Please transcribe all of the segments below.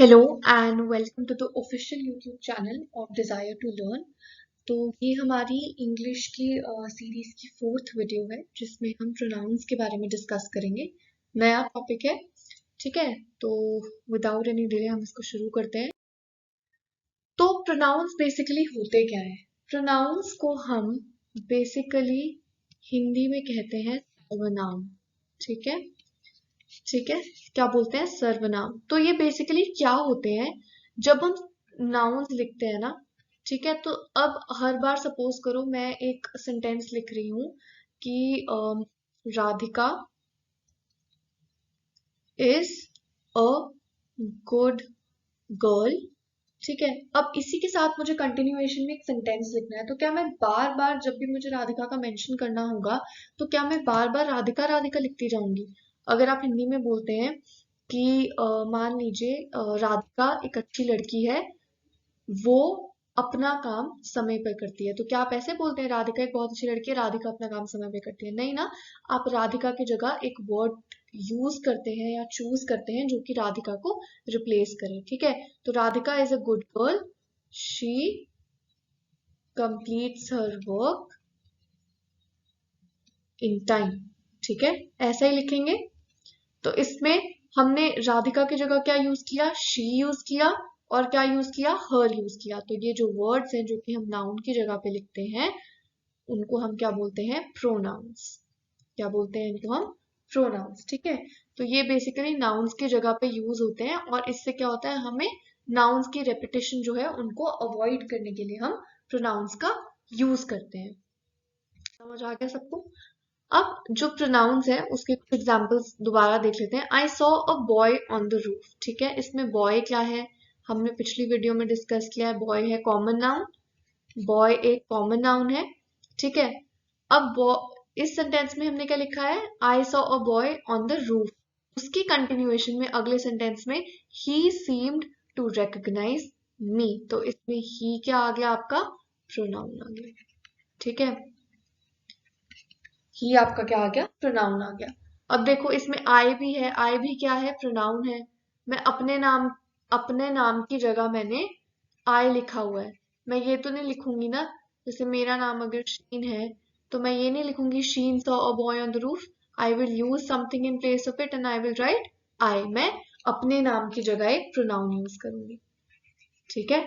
Hello and welcome to the official YouTube channel of desire to learn. तो ये हमारी English की series की फोर्थ वीडियो है जिसमें हम प्रोनाउंस के बारे में डिस्कस करेंगे। नया टॉपिक है, ठीक है। तो विदाउट एनी डिले हम इसको शुरू करते हैं। तो प्रोनाउंस बेसिकली होते क्या है? प्रोनाउंस को हम बेसिकली हिंदी में कहते हैं सर्वनाम, ठीक है। ठीक है, क्या बोलते हैं? सर्वनाम। तो ये बेसिकली क्या होते हैं? जब हम नाउन्स लिखते हैं ना, ठीक है, तो अब हर बार सपोज करो मैं एक सेंटेंस लिख रही हूँ कि Radhika is a good girl, ठीक है। अब इसी के साथ मुझे कंटिन्यूएशन में एक सेंटेंस लिखना है, तो क्या मैं बार बार जब भी मुझे राधिका का मेंशन करना होगा तो क्या मैं बार बार राधिका राधिका लिखती जाऊंगी? अगर आप हिंदी में बोलते हैं कि मान लीजिए राधिका एक अच्छी लड़की है, वो अपना काम समय पर करती है, तो क्या आप ऐसे बोलते हैं राधिका एक बहुत अच्छी लड़की है, राधिका अपना काम समय पर करती है? नहीं ना। आप राधिका की जगह एक वर्ड यूज करते हैं या चूज करते हैं जो कि राधिका को रिप्लेस करे, ठीक है। तो Radhika is a good girl, she completes her work in time, ठीक है। ऐसा ही लिखेंगे। तो इसमें हमने राधिका की जगह क्या यूज किया? शी यूज किया। और क्या यूज किया? हर यूज किया। तो ये जो वर्ड्स हैं जो कि हम नाउन की जगह पे लिखते हैं उनको हम क्या बोलते हैं? प्रोनाउंस। क्या बोलते हैं इनको हम? प्रोनाउंस, ठीक है। तो ये बेसिकली नाउन्स की जगह पे यूज होते हैं और इससे क्या होता है, हमें नाउन्स की रेपिटेशन जो है उनको अवॉइड करने के लिए हम प्रोनाउंस का यूज करते हैं। समझ आ गया सबको? अब जो प्रोनाउंस है उसके कुछ एग्जांपल्स दोबारा देख लेते हैं। I saw a boy on the roof, ठीक है। इसमें बॉय क्या है? हमने पिछली वीडियो में डिस्कस किया है, बॉय है कॉमन नाउन। बॉय एक कॉमन नाउन है, ठीक है। अब इस सेंटेंस में हमने क्या लिखा है? I saw a boy on the roof. उसकी कंटिन्यूएशन में अगले सेंटेंस में ही सीम्ड टू रिकॉग्नाइज मी, तो इसमें ही क्या आ गया? आपका प्रोनाउन आ गया, ठीक है। ही आपका क्या आ गया? प्रोनाउन आ गया। अब देखो इसमें आई भी है, आई भी क्या है? प्रोनाउन है। मैं अपने नाम की जगह मैंने आई लिखा हुआ है। मैं ये तो नहीं लिखूंगी ना, जैसे मेरा नाम अगर शीन है तो मैं ये नहीं लिखूंगी she saw a boy on the roof. I will use something in place of it and I will write I. मैं अपने नाम की जगह एक प्रोनाउन यूज करूंगी, ठीक है।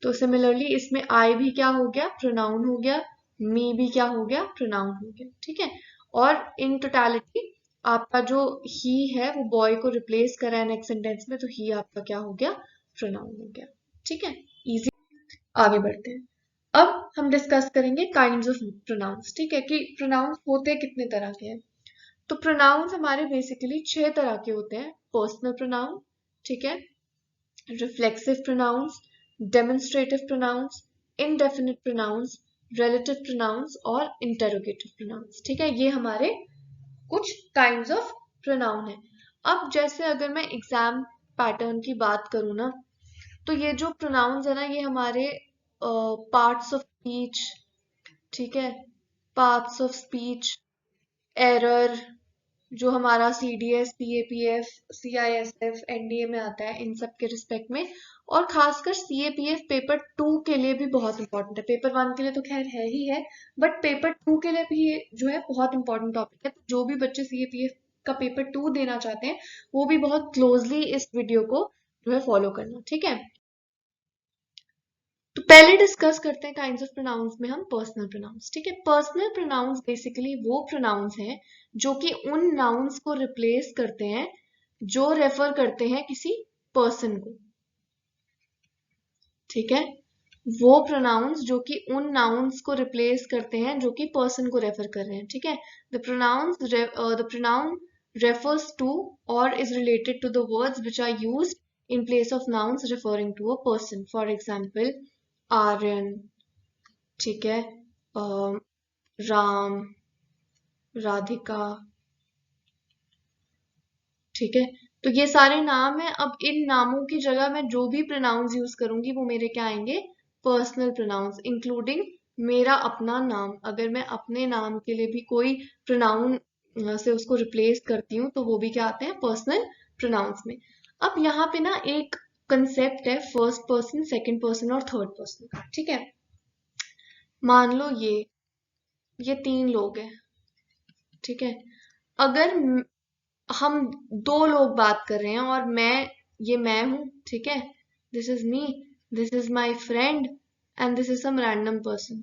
तो सिमिलरली इसमें आई भी क्या हो गया? प्रोनाउन हो गया। मी भी क्या हो गया? प्रोनाउन हो गया, ठीक है। और इन टोटालिटी आपका जो ही है वो बॉय को रिप्लेस करा है नेक्स्ट सेंटेंस में, तो ही आपका क्या हो गया? प्रोनाउन हो गया, ठीक है। इजी। आगे बढ़ते हैं। अब हम डिस्कस करेंगे काइंड्स ऑफ प्रोनाउंस, ठीक है, कि प्रोनाउंस होते कितने तरह के हैं। तो प्रोनाउंस हमारे बेसिकली 6 तरह के होते हैं। पर्सनल प्रोनाउन, ठीक है, reflexive pronouns, demonstrative pronouns, indefinite pronouns, relative pronouns और इंटेरोगेटिव प्रोनाउंस, ठीक है। ये हमारे कुछ काइंड्स ऑफ प्रोनाउन है। अब जैसे अगर मैं एग्जाम पैटर्न की बात करूँ ना, तो ये जो प्रोनाउंस है ना ये हमारे पार्ट्स ऑफ स्पीच, ठीक है, पार्ट्स ऑफ स्पीच, एरर, जो हमारा CDS, PAPF, CISF, NDA में आता है, इन सब के रिस्पेक्ट में। और खासकर CAPF पेपर 2 के लिए भी बहुत इंपॉर्टेंट है। पेपर 1 के लिए तो खैर है ही है, बट पेपर 2 के लिए भी ये जो है बहुत इंपॉर्टेंट टॉपिक है। तो जो भी बच्चे CAPF का पेपर 2 देना चाहते हैं वो भी बहुत क्लोजली इस वीडियो को जो है फॉलो करना, ठीक है। तो पहले डिस्कस करते हैं काइंड्स ऑफ प्रोनाउंस में हम पर्सनल प्रोनाउंस, ठीक है। पर्सनल प्रोनाउंस बेसिकली वो प्रोनाउंस हैं जो कि उन नाउंस को रिप्लेस करते हैं जो रेफर करते हैं किसी पर्सन को, ठीक है। वो प्रोनाउंस जो कि उन नाउंस को रिप्लेस करते हैं जो कि पर्सन को रेफर कर रहे हैं, ठीक है। The pronoun refers to or is related to the words which are used in place of nouns referring to a person. For example, Aryan, ठीक है, राम, राधिका, ठीक है। तो ये सारे नाम हैं। अब इन नामों की जगह मैं जो भी प्रोनाउंस यूज करूंगी वो मेरे क्या आएंगे? पर्सनल प्रोनाउंस, इंक्लूडिंग मेरा अपना नाम। अगर मैं अपने नाम के लिए भी कोई प्रोनाउन से उसको रिप्लेस करती हूँ तो वो भी क्या आते हैं? पर्सनल प्रोनाउंस में। अब यहाँ पे ना एक कंसेप्ट है फर्स्ट पर्सन, सेकंड पर्सन और थर्ड पर्सन का, ठीक है। मान लो ये 3 लोग हैं, ठीक है। अगर हम 2 लोग बात कर रहे हैं और मैं हूं, ठीक है, this is me, this is my friend and this is some random person,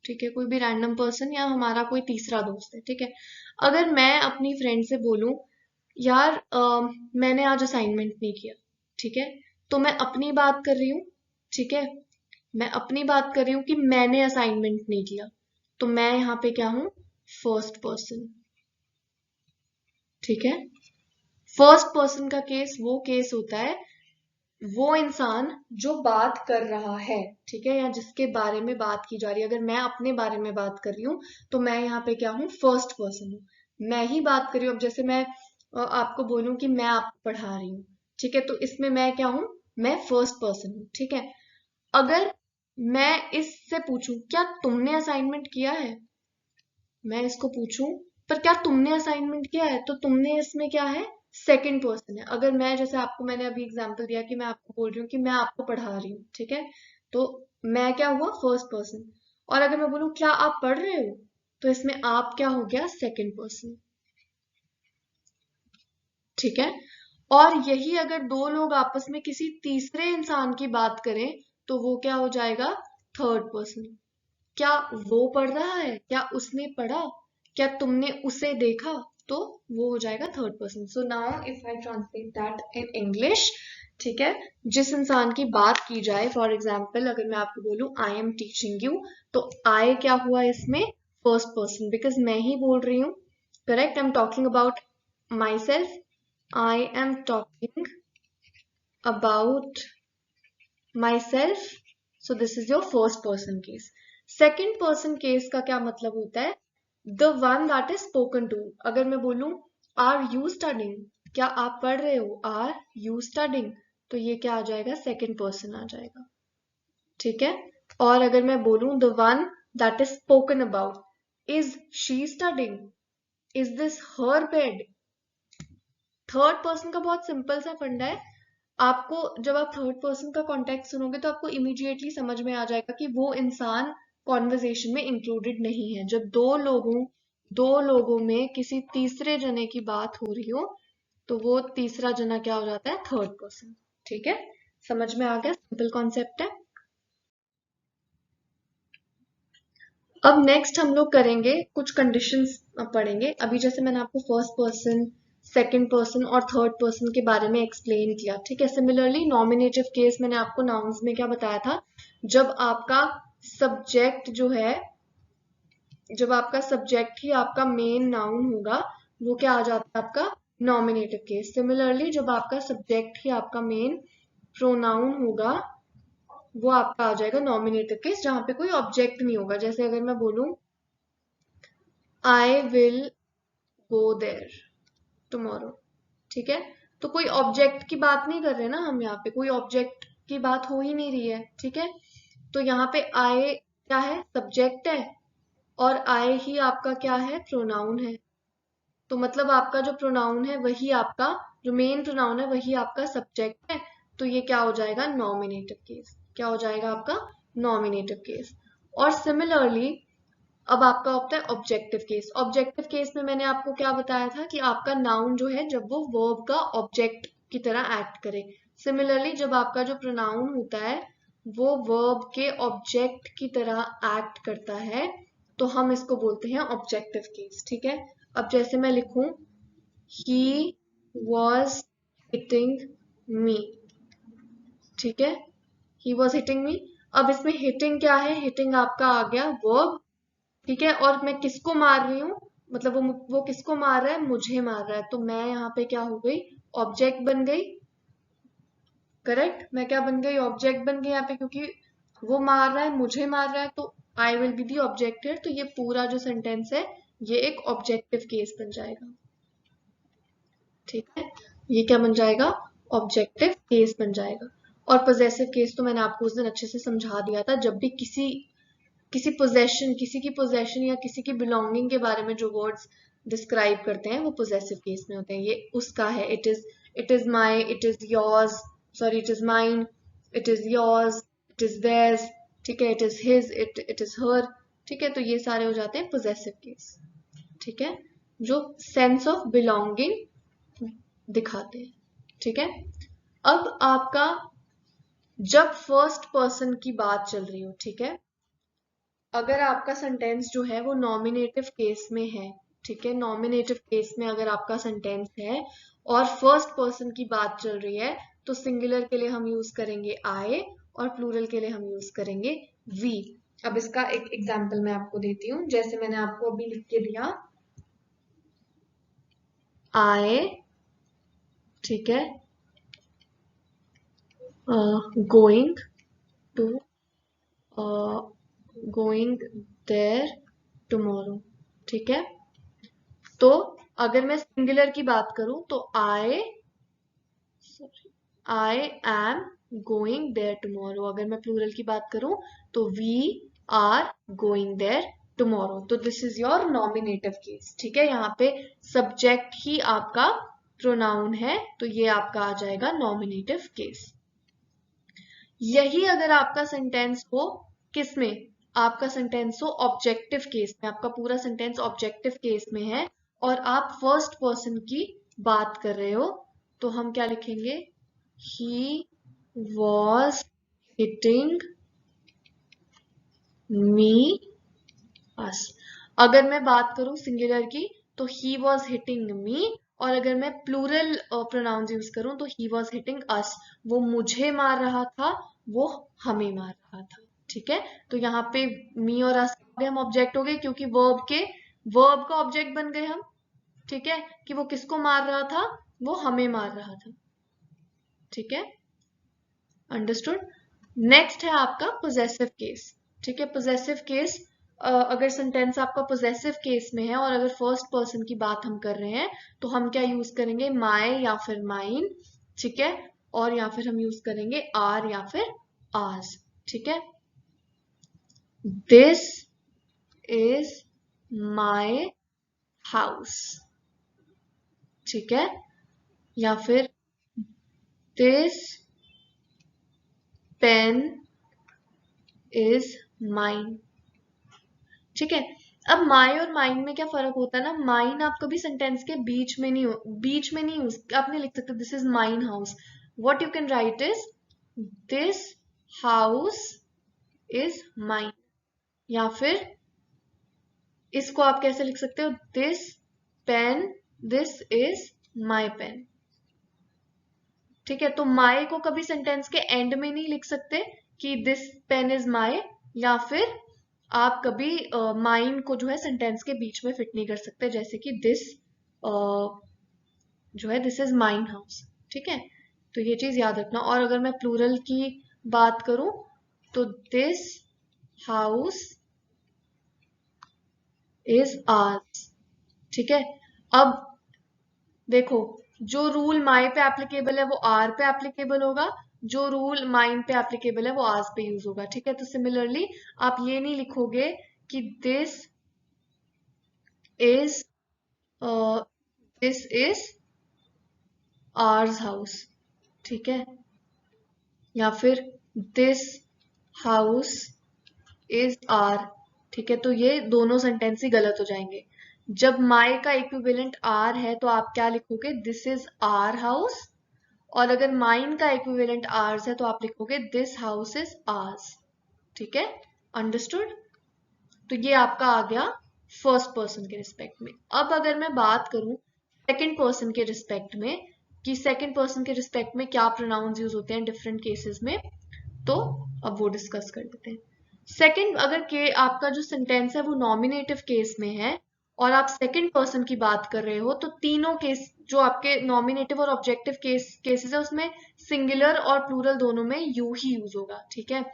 ठीक है, कोई भी रैंडम पर्सन या हमारा कोई तीसरा दोस्त है, ठीक है। अगर मैं अपनी फ्रेंड से बोलूं यार मैंने आज असाइनमेंट नहीं किया, ठीक है, तो मैं अपनी बात कर रही हूँ, ठीक है, मैं अपनी बात कर रही हूँ कि मैंने असाइनमेंट नहीं किया, तो मैं यहाँ पे क्या हूँ, फर्स्ट पर्सन, ठीक है। फर्स्ट पर्सन का केस वो केस होता है, वो इंसान जो बात कर रहा है, ठीक है, या जिसके बारे में बात की जा रही है। अगर मैं अपने बारे में बात कर रही हूँ तो मैं यहाँ पे क्या हूँ, फर्स्ट पर्सन हूँ, मैं ही बात कर रही हूँ। अब जैसे मैं आपको बोलूं कि मैं आपको पढ़ा रही हूँ, ठीक है, तो इसमें मैं क्या हूँ, मैं फर्स्ट पर्सन हूँ, ठीक है। अगर मैं इससे पूछूं क्या तुमने असाइनमेंट किया है, मैं इसको पूछूं पर क्या तुमने असाइनमेंट किया है, तो तुमने इसमें क्या है, सेकंड पर्सन है। अगर मैं जैसे आपको मैंने अभी एग्जांपल दिया कि मैं आपको बोल रही हूँ कि मैं आपको पढ़ा रही हूँ, ठीक है, तो मैं क्या हुआ, फर्स्ट पर्सन। और अगर मैं बोलूँ क्या आप पढ़ रहे हो, तो इसमें आप क्या हो गया, सेकंड पर्सन, ठीक है। और यही अगर 2 लोग आपस में किसी तीसरे इंसान की बात करें तो वो क्या हो जाएगा, थर्ड पर्सन। क्या वो पढ़ रहा है, क्या उसने पढ़ा, क्या तुमने उसे देखा, तो वो हो जाएगा third person. So now if I translate that in English, ठीक है, जिस इंसान की बात की जाए, फॉर एग्जाम्पल अगर मैं आपको बोलूं आई एम टीचिंग यू, तो आई क्या हुआ इसमें, फर्स्ट पर्सन, बिकॉज मैं ही बोल रही हूँ, correct, I am talking about myself, I am talking about myself, so this is your first person case. Second person case का क्या मतलब होता है, the one that is spoken to. अगर मैं बोलूं आर यू स्टडिंग, क्या आप पढ़ रहे हो, आर यू स्टडिंग, तो ये क्या आ जाएगा, सेकेंड पर्सन आ जाएगा, ठीक है। और अगर मैं बोलूं the one that is spoken about, is she studying, is this her bed, third person का बहुत सिंपल सा फंडा है। आपको जब आप थर्ड पर्सन का कॉन्टेक्स्ट सुनोगे तो आपको इमीडिएटली समझ में आ जाएगा कि वो इंसान कॉन्वर्जेशन में इंक्लूडेड नहीं है। जब दो लोगों में किसी तीसरे जने की बात हो रही हो तो वो तीसरा जना क्या हो जाता है, थर्ड पर्सन, ठीक है। समझ में आ गया, सिंपल कॉन्सेप्ट है। अब नेक्स्ट हम लोग करेंगे कुछ कंडीशंस पढ़ेंगे। अभी जैसे मैंने आपको फर्स्ट पर्सन, सेकंड पर्सन और थर्ड पर्सन के बारे में एक्सप्लेन किया, ठीक है। सिमिलरली नॉमिनेटिव केस मैंने आपको नाउन्स में क्या बताया था, जब आपका सब्जेक्ट जो है, जब आपका सब्जेक्ट ही आपका मेन नाउन होगा, वो क्या आ जाता है, आपका नॉमिनेटिव केस। सिमिलरली जब आपका सब्जेक्ट ही आपका मेन प्रोनाउन होगा, वो आपका आ जाएगा नॉमिनेटिव केस, जहां पे कोई ऑब्जेक्ट नहीं होगा। जैसे अगर मैं बोलूं I will go there tomorrow, ठीक है, तो कोई ऑब्जेक्ट की बात नहीं कर रहे ना हम, यहाँ पे कोई ऑब्जेक्ट की बात हो ही नहीं रही है, ठीक है। तो यहाँ पे आई क्या है, सब्जेक्ट है, और आई ही आपका क्या है, प्रोनाउन है। तो मतलब आपका जो प्रोनाउन है वही आपका, जो मेन प्रोनाउन है वही आपका सब्जेक्ट है, तो ये क्या हो जाएगा, नॉमिनेटिव केस, क्या हो जाएगा आपका, नॉमिनेटिव केस। और सिमिलरली अब आपका होता है ऑब्जेक्टिव केस। ऑब्जेक्टिव केस में मैंने आपको क्या बताया था कि आपका नाउन जो है जब वो वर्ब का ऑब्जेक्ट की तरह एक्ट करे। सिमिलरली जब आपका जो प्रोनाउन होता है वो वर्ब के ऑब्जेक्ट की तरह एक्ट करता है तो हम इसको बोलते हैं ऑब्जेक्टिव केस, ठीक है। अब जैसे मैं लिखूं ही वॉज हिटिंग मी, ठीक है, ही वॉज हिटिंग मी। अब इसमें हिटिंग क्या है, हिटिंग आपका आ गया वर्ब, ठीक है, और मैं किसको मार रही हूँ, मतलब वो किसको मार रहा है, मुझे मार रहा है, तो मैं यहाँ पे क्या हो गई, ऑब्जेक्ट बन गई, करेक्ट, मैं क्या बन गई, ऑब्जेक्ट बन गई यहाँ पे, क्योंकि वो मार रहा है, मुझे मार रहा है, तो I will be the object here. तो ये पूरा जो सेंटेंस है ये एक ऑब्जेक्टिव केस बन जाएगा, ठीक है, ये क्या बन जाएगा, ऑब्जेक्टिव केस बन जाएगा। और पोजेसिव केस तो मैंने आपको उस दिन अच्छे से समझा दिया था, जब भी किसी किसी पोजेशन, किसी की पोजेशन या किसी की बिलोंगिंग के बारे में जो वर्ड्स डिस्क्राइब करते हैं वो पोजेसिव केस में होते हैं। ये उसका है, it is my, it is yours, sorry, it is mine, it is yours, it is theirs, ठीक है, it is his, it is her, ठीक है। तो ये सारे हो जाते हैं पोजेसिव केस, ठीक है, जो सेंस ऑफ बिलोंगिंग दिखाते हैं, ठीक है। अब आपका जब फर्स्ट पर्सन की बात चल रही हो, ठीक है, अगर आपका सेंटेंस जो है वो नॉमिनेटिव केस में है, ठीक है, नॉमिनेटिव केस में अगर आपका सेंटेंस है और फर्स्ट पर्सन की बात चल रही है, तो सिंगुलर के लिए हम यूज करेंगे आई और प्लूरल के लिए हम यूज करेंगे वी। अब इसका एक एग्जांपल मैं आपको देती हूँ, जैसे मैंने आपको अभी लिख के दिया, आई, ठीक है, going to, going there tomorrow, ठीक है। तो अगर मैं सिंगुलर की बात करूं तो I am going there tomorrow. अगर मैं प्लूरल की बात करूं तो we are going there tomorrow. तो this is your nominative case, ठीक है। यहाँ पे सब्जेक्ट ही आपका प्रोनाउन है, तो ये आपका आ जाएगा नॉमिनेटिव केस। यही अगर आपका सेंटेंस हो किसमें, आपका सेंटेंस हो ऑब्जेक्टिव केस में, आपका पूरा सेंटेंस ऑब्जेक्टिव केस में है और आप फर्स्ट पर्सन की बात कर रहे हो, तो हम क्या लिखेंगे, ही वॉज हिटिंग मी अस। अगर मैं बात करूं सिंगुलर की तो ही वॉज हिटिंग मी, और अगर मैं प्लूरल प्रोनाउंस यूज करूं तो ही वॉज हिटिंग अस। वो मुझे मार रहा था, वो हमें मार रहा था, ठीक है। तो यहाँ पे मी और अस हम ऑब्जेक्ट हो गए, क्योंकि वर्ब का ऑब्जेक्ट बन गए हम, ठीक है, कि वो किसको मार रहा था, वो हमें मार रहा था, ठीक है, अंडरस्टूड। नेक्स्ट है आपका पोजेसिव केस, ठीक है। पोजेसिव केस, अगर सेंटेंस आपका पोजेसिव केस में है और अगर फर्स्ट पर्सन की बात हम कर रहे हैं, तो हम क्या यूज करेंगे, माय या फिर माइन, ठीक है, और या फिर हम यूज करेंगे आर या फिर आर्स, ठीक है। दिस इज माय हाउस, ठीक है, या फिर दिस पेन इज माइन, ठीक है। अब माई और माइन में क्या फर्क होता है ना, माइन आप कभी सेंटेंस के बीच में नहीं यूज, आप नहीं लिख सकते this is mine house. What you can write is this house is mine, या फिर इसको आप कैसे लिख सकते हो, this pen, this is my pen, ठीक है। तो माई को कभी सेंटेंस के एंड में नहीं लिख सकते कि दिस पेन इज माई, या फिर आप कभी माइन को जो है सेंटेंस के बीच में फिट नहीं कर सकते, जैसे कि दिस जो है दिस इज माइन हाउस, ठीक है। तो ये चीज याद रखना। और अगर मैं प्लूरल की बात करूं तो दिस हाउस इज आर्स, ठीक है। अब देखो, जो रूल माई पे एप्लीकेबल है वो आर पे एप्लीकेबल होगा, जो रूल माइन पे एप्लीकेबल है वो आर्स पे यूज होगा, ठीक है। तो सिमिलरली आप ये नहीं लिखोगे कि is this is hours house, ठीक है, या फिर दिस हाउस इज आर, ठीक है। तो ये दोनों सेंटेंस ही गलत हो जाएंगे। जब माई का इक्विवेलेंट आर है तो आप क्या लिखोगे, दिस इज आर हाउस, और अगर माइन का इक्विवेलेंट आर्स है तो आप लिखोगे दिस हाउस इज आर्स, ठीक है, अंडरस्टूड। तो ये आपका आ गया फर्स्ट पर्सन के रिस्पेक्ट में। अब अगर मैं बात करूं सेकंड पर्सन के रिस्पेक्ट में, कि सेकंड पर्सन के रिस्पेक्ट में क्या प्रोनाउंस यूज होते हैं डिफरेंट केसेस में, तो अब वो डिस्कस कर लेते हैं। सेकंड, अगर के आपका जो सेंटेंस है वो नॉमिनेटिव केस में है और आप सेकंड पर्सन की बात कर रहे हो, तो तीनों केस जो आपके नॉमिनेटिव और ऑब्जेक्टिव केसेस है उसमें सिंगुलर और प्लूरल दोनों में यू ही यूज होगा, ठीक है।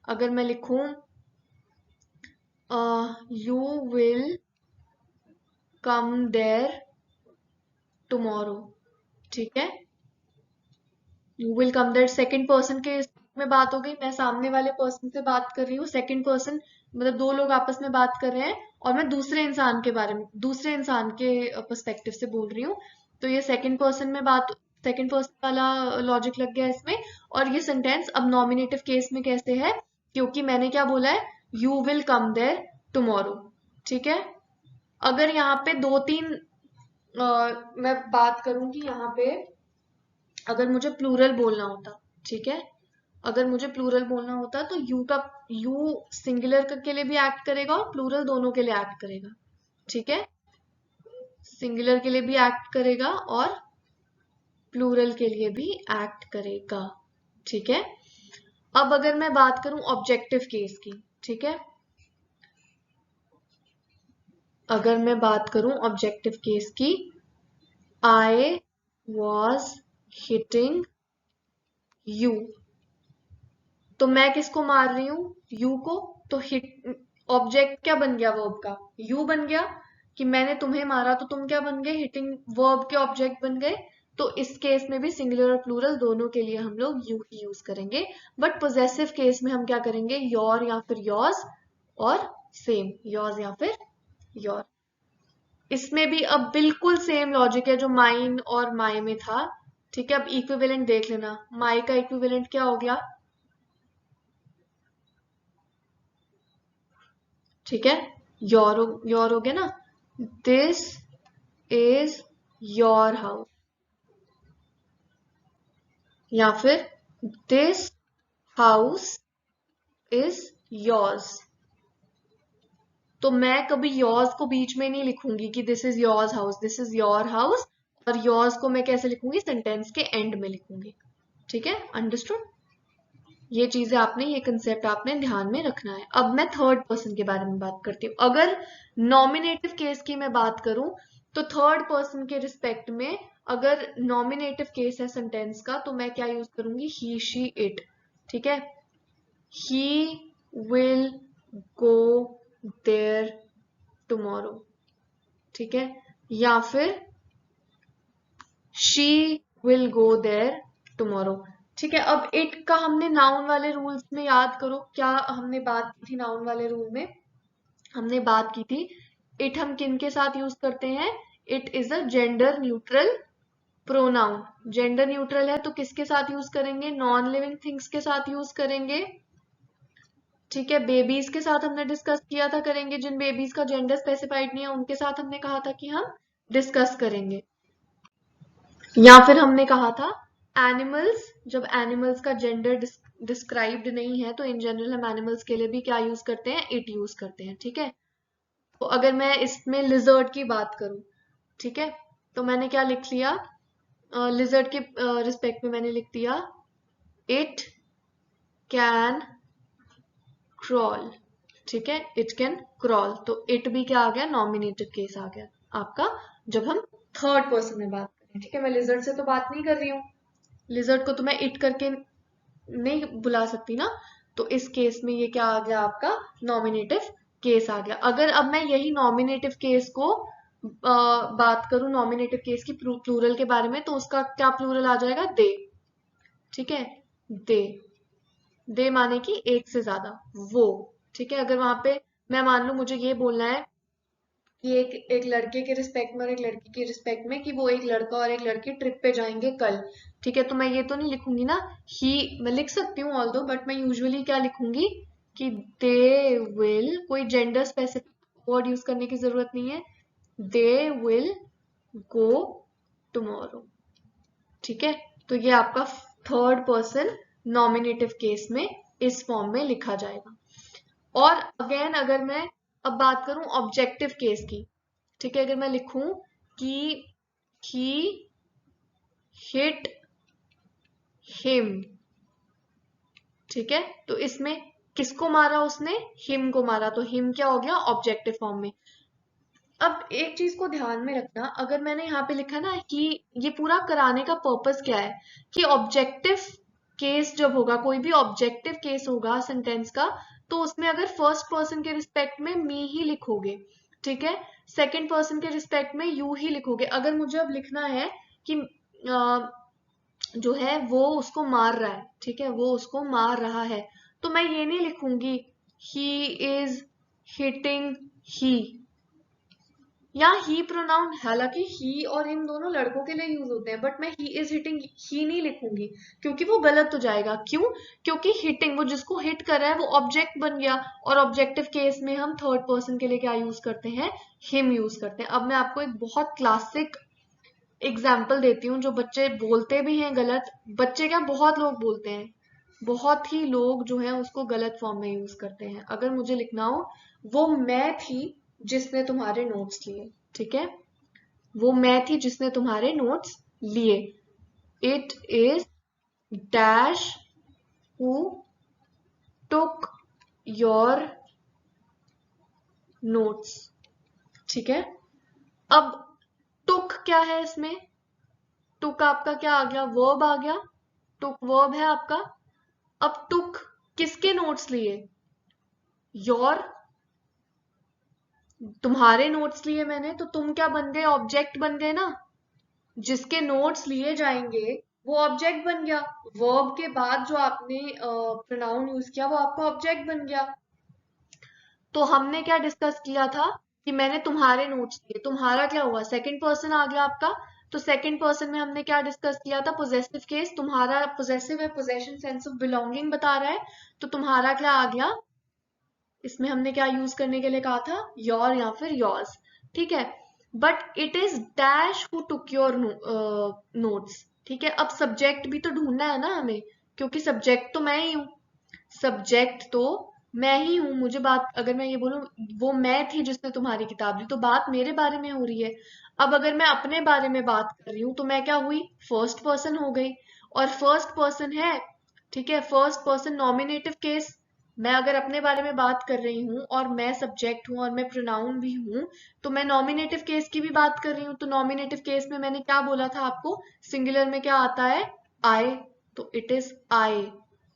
अगर मैं लिखूं you will come there tomorrow, ठीक है, you will come there second person के में बात हो गई, मैं सामने वाले पर्सन से बात कर रही हूँ, सेकंड पर्सन मतलब दो लोग आपस में बात कर रहे हैं और मैं दूसरे इंसान के बारे में, दूसरे इंसान के पर्सपेक्टिव से बोल रही हूँ, तो ये सेकंड पर्सन में बात सेकंड पर्सन वाला लॉजिक लग गया इसमें। और ये सेंटेंस अब नॉमिनेटिव केस में कैसे है, क्योंकि मैंने क्या बोला है, you will come there tomorrow. ठीक है, अगर यहाँ पे दो तीन मैं बात करूंगी यहाँ पे, अगर मुझे प्लूरल बोलना होता, ठीक है, अगर मुझे प्लूरल बोलना होता तो यू सिंगुलर के लिए भी एक्ट करेगा और प्लूरल दोनों के लिए एक्ट करेगा। ठीक है, सिंगुलर के लिए भी एक्ट करेगा और प्लूरल के लिए भी एक्ट करेगा। ठीक है, अब अगर मैं बात करूं ऑब्जेक्टिव केस की, ठीक है, अगर मैं बात करूं ऑब्जेक्टिव केस की, आई वॉज हिटिंग यू, तो मैं किसको मार रही हूँ, यू को। तो हिट ऑब्जेक्ट क्या बन गया, वर्ब का यू बन गया, कि मैंने तुम्हें मारा तो तुम क्या बन गए, हिटिंग वर्ब के ऑब्जेक्ट बन गए। तो इस केस में भी सिंगुलर और प्लूरल दोनों के लिए हम लोग यू ही यूज करेंगे। बट पोजेसिव केस में हम क्या करेंगे, योर या फिर योर्स, और सेम योर्स या फिर योर। इसमें भी अब बिल्कुल सेम लॉजिक है जो माइन और माई में था। ठीक है, अब इक्विवेलेंट देख लेना, माई का इक्विवेलेंट क्या हो गया, ठीक है, योर हो गया ना, दिस इज योर हाउस, या फिर दिस हाउस इज योर्स। तो मैं कभी योर्स को बीच में नहीं लिखूंगी कि this is yours house, this is your house, और योर्स को मैं कैसे लिखूंगी, सेंटेंस के एंड में लिखूंगी। ठीक है, अंडरस्टूड। ये चीजें आपने, ये कंसेप्ट आपने ध्यान में रखना है। अब मैं थर्ड पर्सन के बारे में बात करती हूँ। अगर नॉमिनेटिव केस की मैं बात करूं तो थर्ड पर्सन के रिस्पेक्ट में अगर नॉमिनेटिव केस है सेंटेंस का, तो मैं क्या यूज करूंगी, ही शी इट। ठीक है, he will go there tomorrow. ठीक है, या फिर she will go there tomorrow. ठीक है, अब इट का हमने नाउन वाले रूल्स में याद करो, क्या हमने बात की थी नाउन वाले रूल में, हमने बात की थी इट हम किन के साथ यूज करते हैं, it is a gender neutral pronoun. Gender neutral है तो किसके साथ यूज करेंगे, नॉन लिविंग थिंग्स के साथ यूज करेंगे। ठीक है, बेबीज के साथ हमने डिस्कस किया था करेंगे, जिन बेबीज का जेंडर स्पेसिफाइड नहीं है उनके साथ हमने कहा था कि हम डिस्कस करेंगे। या फिर हमने कहा था एनिमल्स, जब एनिमल्स का जेंडर डिस्क्राइब्ड नहीं है तो इन जनरल हम एनिमल्स के लिए भी क्या यूज करते हैं, इट यूज करते हैं। ठीक है, तो अगर मैं इसमें लिजर्ड की बात करूं, ठीक है, तो मैंने क्या लिख लिया, लिजर्ड के रिस्पेक्ट में मैंने लिख दिया इट कैन क्रॉल। ठीक है, इट कैन क्रॉल, तो इट भी क्या आ गया, नॉमिनेटिव केस आ गया आपका, जब हम थर्ड पर्सन में बात करें। ठीक है, मैं लिजर्ड से तो बात नहीं कर रही हूँ, लिजर्ड को तो मैं इट करके नहीं बुला सकती ना, तो इस केस में ये क्या आ गया आपका, नॉमिनेटिव केस आ गया। अगर अब मैं यही नॉमिनेटिव केस को बात करूं, नॉमिनेटिव केस की प्लूरल के बारे में, तो उसका क्या प्लूरल आ जाएगा, दे। ठीक है, दे, दे माने कि एक से ज्यादा, वो। ठीक है, अगर वहां पे मैं मान लू मुझे ये बोलना है कि एक लड़के के रिस्पेक्ट में और एक लड़की के रिस्पेक्ट में, कि वो एक लड़का और एक लड़की ट्रिप पे जाएंगे कल। ठीक है, तो मैं ये तो नहीं लिखूंगी ना ही, मैं लिख सकती हूँ ऑल दो, बट मैं यूजुअली क्या लिखूंगी कि दे विल, कोई जेंडर स्पेसिफिक वर्ड यूज करने की जरूरत नहीं है, दे विल गो टुमारो। ठीक है, तो ये आपका थर्ड पर्सन नॉमिनेटिव केस में इस फॉर्म में लिखा जाएगा। और अगेन अगर मैं अब बात करूं ऑब्जेक्टिव केस की, ठीक है, अगर मैं लिखूं कि ही हिट हिम, ठीक है, तो इसमें किसको मारा उसने, हिम को मारा, तो हिम क्या हो गया, ऑब्जेक्टिव फॉर्म में। अब एक चीज को ध्यान में रखना, अगर मैंने यहाँ पे लिखा ना कि ये पूरा कराने का पर्पस क्या है, कि ऑब्जेक्टिव केस जब होगा, कोई भी ऑब्जेक्टिव केस होगा सेंटेंस का, तो उसमें अगर फर्स्ट पर्सन के रिस्पेक्ट में मी ही लिखोगे, ठीक है, सेकंड पर्सन के रिस्पेक्ट में यू ही लिखोगे। अगर मुझे अब लिखना है कि जो है वो उसको मार रहा है, ठीक है, वो उसको मार रहा है, तो मैं ये नहीं लिखूंगी ही इज हिटिंग ही, या ही प्रोनाउन, हालांकि ही और इन दोनों लड़कों के लिए यूज होते हैं, बट मैं ही इज हिटिंग ही नहीं लिखूंगी क्योंकि वो गलत हो जाएगा। क्यों? क्योंकि हिटिंग, वो जिसको हिट कर रहा है वो ऑब्जेक्ट बन गया, और ऑब्जेक्टिव केस में हम थर्ड पर्सन के लिए क्या यूज करते हैं? हिम यूज करते हैं। अब मैं आपको एक बहुत क्लासिक एग्जाम्पल देती हूँ जो बच्चे बोलते भी हैं गलत, बच्चे क्या बहुत लोग बोलते हैं, बहुत ही लोग जो है उसको गलत फॉर्म में यूज करते हैं। अगर मुझे लिखना हो, वो मैं थी जिसने तुम्हारे नोट्स लिए, ठीक है, वो मैं थी जिसने तुम्हारे नोट्स लिए। It is dash who took your notes, ठीक है। अब टुक क्या है इसमें? टुक आपका क्या आ गया? वर्ब आ गया, टुक वर्ब है आपका। अब टुक किसके नोट्स लिए? योर, तुम्हारे नोट्स लिए मैंने, तो तुम क्या बन गए? ऑब्जेक्ट बन गए ना। जिसके नोट्स लिए जाएंगे वो ऑब्जेक्ट बन गया। वर्ब के बाद जो आपने प्रोनाउन यूज किया वो आपका ऑब्जेक्ट बन गया। तो हमने क्या डिस्कस किया था कि मैंने तुम्हारे नोट्स लिए, तुम्हारा क्या हुआ? सेकंड पर्सन आ गया आपका। तो सेकंड पर्सन में हमने क्या डिस्कस किया था? Possessive case. तुम्हारा पोजेसिव है, पोजेशन सेंस ऑफ बिलोंगिंग बता रहा है, तो तुम्हारा क्या आ गया? इसमें हमने क्या यूज करने के लिए कहा था? योर या फिर योर्स, ठीक है। But it is dash who took your notes, ठीक है। अब सब्जेक्ट भी तो ढूंढना है ना हमें, क्योंकि सब्जेक्ट तो मैं ही हूँ, सब्जेक्ट तो मैं ही हूँ। मुझे बात, अगर मैं ये बोलूं वो मैं थी जिसने तुम्हारी किताब ली, तो बात मेरे बारे में हो रही है। अब अगर मैं अपने बारे में बात कर रही हूँ तो मैं क्या हुई? फर्स्ट पर्सन हो गई। और फर्स्ट पर्सन है, ठीक है, फर्स्ट पर्सन नॉमिनेटिव केस। मैं अगर अपने बारे में बात कर रही हूँ और मैं सब्जेक्ट हूँ और मैं प्रोनाउन भी हूँ, तो मैं नॉमिनेटिव केस की भी बात कर रही हूँ। तो नॉमिनेटिव केस में मैंने क्या बोला था आपको? सिंगुलर में क्या आता है? आई। तो it is I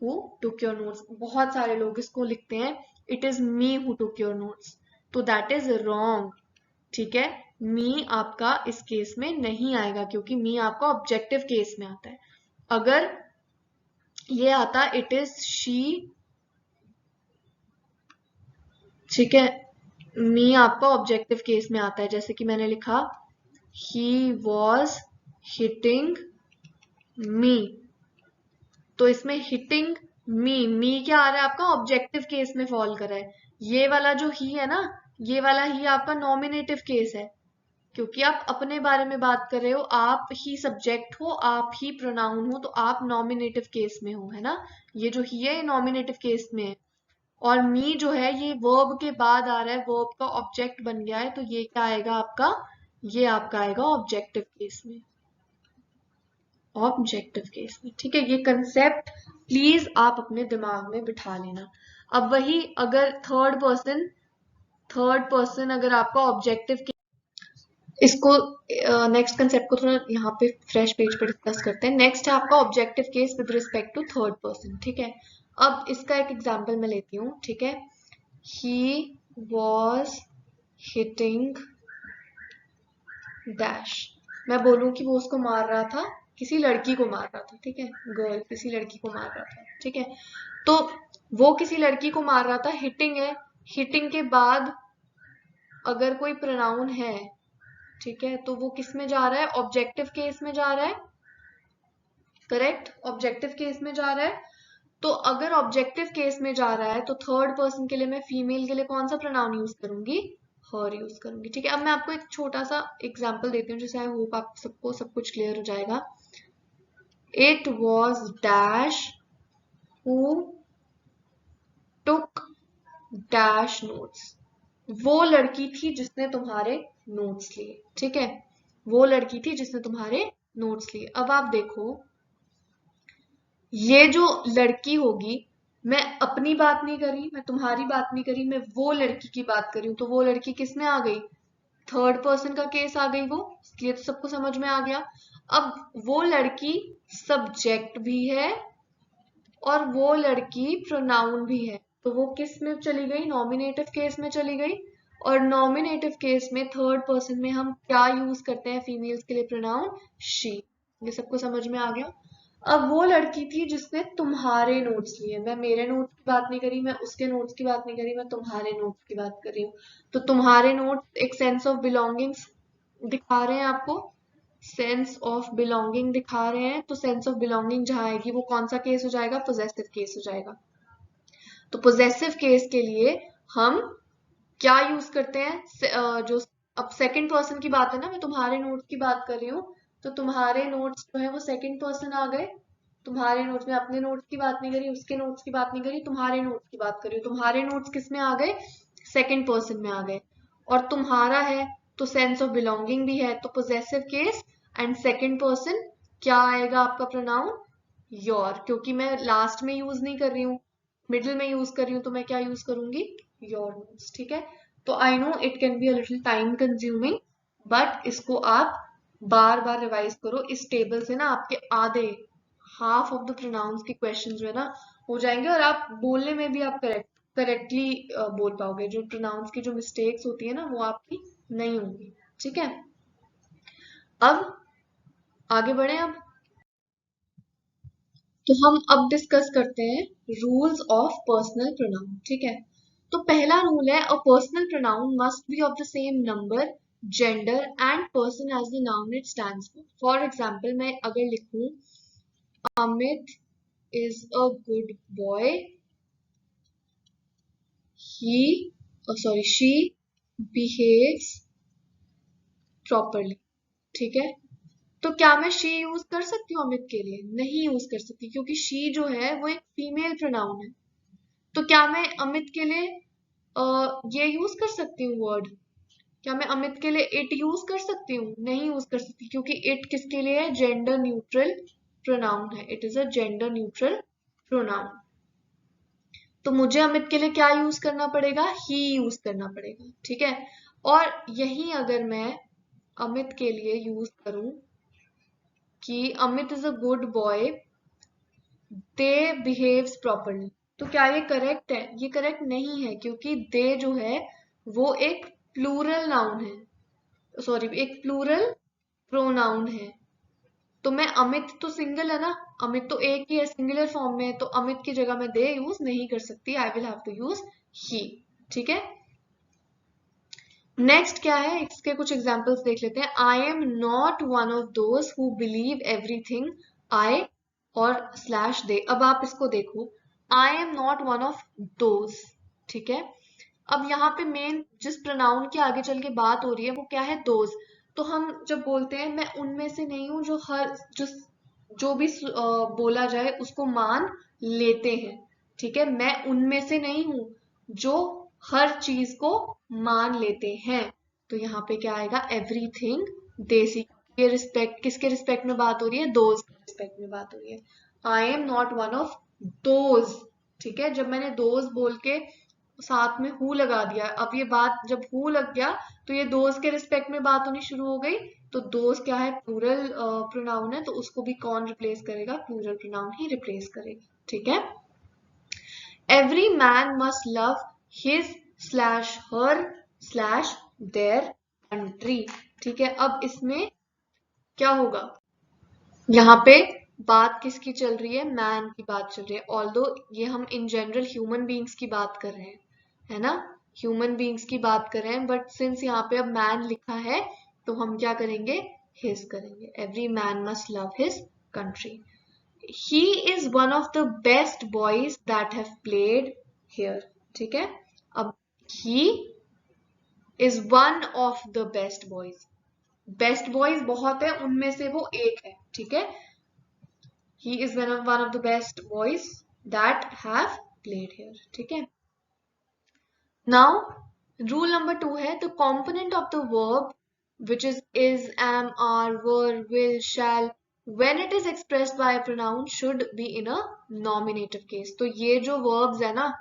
who took your notes. बहुत सारे लोग इसको लिखते हैं it is me who took your notes, तो दैट इज रॉन्ग, ठीक है। मी आपका इस केस में नहीं आएगा क्योंकि मी आपका ऑब्जेक्टिव केस में आता है। अगर ये आता इट इज शी, ठीक है, मी आपका ऑब्जेक्टिव केस में आता है। जैसे कि मैंने लिखा ही वॉज हिटिंग मी, तो इसमें हिटिंग मी क्या आ रहा है आपका? ऑब्जेक्टिव केस में फॉल कर रहा है। ये वाला जो ही है ना, ये वाला ही आपका नॉमिनेटिव केस है, क्योंकि आप अपने बारे में बात कर रहे हो, आप ही सब्जेक्ट हो, आप ही प्रोनाउन हो, तो आप नॉमिनेटिव केस में हो, है ना। ये जो ही है ये नॉमिनेटिव केस में है। और मी जो है ये वर्ब के बाद आ रहा है, वर्ब का ऑब्जेक्ट बन गया है, तो ये क्या आएगा आपका? ये आपका आएगा ऑब्जेक्टिव केस में, ऑब्जेक्टिव केस में, ठीक है। ये कंसेप्ट प्लीज आप अपने दिमाग में बिठा लेना। अब वही अगर थर्ड पर्सन अगर आपका ऑब्जेक्टिव, इसको नेक्स्ट कंसेप्ट को थोड़ा यहाँ पे फ्रेश पेज पे डिस्कस करते हैं। नेक्स्ट है आपका objective case with respect to third person, ठीक है। अब इसका एक एग्जांपल मैं लेती हूँ, ठीक है। He was hitting dash. मैं बोलूं कि वो उसको मार रहा था, किसी लड़की को मार रहा था, ठीक है, गर्ल किसी लड़की को मार रहा था, ठीक है। तो वो किसी लड़की को मार रहा था, हिटिंग है। हिटिंग के बाद अगर कोई प्रोनाउन है, ठीक है, तो वो किस में जा रहा है? ऑब्जेक्टिव केस में जा रहा है, करेक्ट, ऑब्जेक्टिव केस में जा रहा है। तो अगर ऑब्जेक्टिव केस में जा रहा है तो थर्ड पर्सन के लिए मैं फीमेल के लिए कौन सा प्रोनाउन यूज करूंगी? हर यूज करूंगी, ठीक है। अब मैं आपको एक छोटा सा एग्जांपल देती हूँ जिससे आई होप आप सबको सब कुछ क्लियर हो जाएगा। It was dash who took dash notes. वो लड़की थी जिसने तुम्हारे नोट्स लिए, ठीक है, वो लड़की थी जिसने तुम्हारे नोट्स लिए। अब आप देखो, ये जो लड़की होगी, मैं अपनी बात नहीं करी, मैं तुम्हारी बात नहीं करी, मैं वो लड़की की बात करी हूं, तो वो लड़की किस में आ गई? थर्ड पर्सन का केस आ गई वो, इसलिए तो सबको समझ में आ गया। अब वो लड़की सब्जेक्ट भी है और वो लड़की प्रोनाउन भी है, तो वो किस में चली गई? नॉमिनेटिव केस में चली गई। और नॉमिनेटिव केस में थर्ड पर्सन में हम क्या यूज करते हैं फीमेल्स के लिए? Pronoun she. ये सबको समझ में आ गया। अब वो लड़की थी जिसने तुम्हारे नोट्स लिए, मैं मेरे नोट्स की बात नहीं करी, मैं उसके नोट्स की बात नहीं करी, मैं तुम्हारे नोट्स की बात कर रही हूँ। तो तुम्हारे नोट्स एक सेंस ऑफ बिलोंगिंग्स दिखा रहे हैं आपको, सेंस ऑफ बिलोंगिंग दिखा रहे हैं, तो सेंस ऑफ बिलोंगिंग जहां आएगी वो कौन सा केस हो जाएगा, पोजेसिव केस हो जाएगा। तो पोजेसिव केस के लिए हम क्या यूज करते हैं, जो अब सेकंड पर्सन की बात है ना, मैं तुम्हारे नोट्स की बात कर रही हूँ, तो तुम्हारे नोट्स जो है वो सेकंड पर्सन आ गए। तुम्हारे नोट्स में अपने नोट्स की बात नहीं करी, उसके नोट्स की बात नहीं करी, तुम्हारे नोट्स की बात करी, तुम्हारे नोट्स किस में आ गए, सेकंड पर्सन में आ गए। और तुम्हारा है तो सेंस ऑफ बिलोंगिंग भी है, तो possessive case and second person क्या आएगा आपका प्रोनाउन, योर, क्योंकि मैं लास्ट में यूज नहीं कर रही हूँ, मिडिल में यूज कर रही हूँ, तो मैं क्या यूज करूंगी, योर नोट्स। ठीक है, तो आई know it can be a little time consuming, but इसको आप बार बार रिवाइज करो। इस टेबल से ना आपके आधे हाफ ऑफ द प्रोनाउंस के क्वेश्चन जो है ना हो जाएंगे, और आप बोलने में भी आप करेक्टली बोल पाओगे, जो प्रोनाउंस की जो मिस्टेक्स होती है ना वो आपकी नहीं होंगी। ठीक है, अब आगे बढ़े। अब तो हम अब डिस्कस करते हैं रूल्स ऑफ पर्सनल प्रोनाउन। ठीक है, तो पहला रूल है, a personal pronoun must be of the same number, gender and person as the noun it stands for. For example, मैं अगर लिखूं Amit is a good boy, she behaves properly। ठीक है, तो क्या मैं शी यूज कर सकती हूँ अमित के लिए, नहीं यूज कर सकती, क्योंकि शी जो है वो एक फीमेल प्रोनाउन है। तो क्या मैं अमित के लिए ये यूज कर सकती हूँ वर्ड, क्या मैं अमित के लिए इट यूज कर सकती हूँ, नहीं यूज कर सकती, क्योंकि इट किसके लिए है, जेंडर न्यूट्रल प्रोनाउन है, it is a gender neutral pronoun. तो मुझे अमित के लिए क्या यूज करना पड़ेगा, ही यूज करना पड़ेगा। ठीक है, और यही अगर मैं अमित के लिए यूज करूं कि Amit is a good boy, they behaves properly, तो क्या ये करेक्ट है, ये करेक्ट नहीं है, क्योंकि दे जो है वो एक प्लूरल नाउन है, सॉरी एक प्लूरल प्रोनाउन है। तो मैं अमित तो सिंगल है ना, अमित तो एक ही है, सिंगुलर फॉर्म में है, तो अमित की जगह मैं दे यूज नहीं कर सकती, I will have to use he. ठीक है, नेक्स्ट क्या है, इसके कुछ एग्जांपल्स देख लेते हैं। I am not one of those who believe everything I और स्लैश दे। अब आप इसको देखो, I am not one of those. ठीक है, अब यहाँ पे मेन जिस प्रोनाउन के आगे चल के बात हो रही है वो क्या है, दोज। तो हम जब बोलते हैं मैं उनमें से नहीं हूं, जो हर जो भी बोला जाए उसको मान लेते हैं। ठीक है, मैं उनमें से नहीं हूं जो हर चीज को मान लेते हैं, तो यहाँ पे क्या आएगा, एवरीथिंग देसी के रिस्पेक्ट, किसके रिस्पेक्ट में बात हो रही है, दोज के रिस्पेक्ट में बात हो रही है। I am not one of those. ठीक है, जब मैंने दोज बोल के साथ में हु लगा दिया, अब ये बात जब हु लग गया तो ये दोस्त के रिस्पेक्ट में बात होनी शुरू हो गई। तो दोस्त क्या है, प्लूरल प्रोनाउन है, तो उसको भी कौन रिप्लेस करेगा, प्लूरल प्रोनाउन ही रिप्लेस करेगा। ठीक है, every man must love his slash her slash their country. ठीक है, अब इसमें क्या होगा, यहाँ पे बात किसकी चल रही है, मैन की बात चल रही है, ऑल्दो ये हम इन जनरल ह्यूमन बीइंग्स की बात कर रहे हैं, है ना, ह्यूमन बीइंग्स की बात कर रहे हैं, बट सिंस यहाँ पे अब मैन लिखा है तो हम क्या करेंगे, हिज करेंगे। Every man must love his country. He is one of the best boys that have played here. ठीक है, अब he is one of the best boys, best boys बहुत है, उनमें से वो एक है। ठीक है, he is one of the best boys that have played here। ठीक है, now rule number 2 है, the component of the verb which is am are were will shall when it is expressed by a pronoun should be in a nominative case। तो ये जो verbs है ना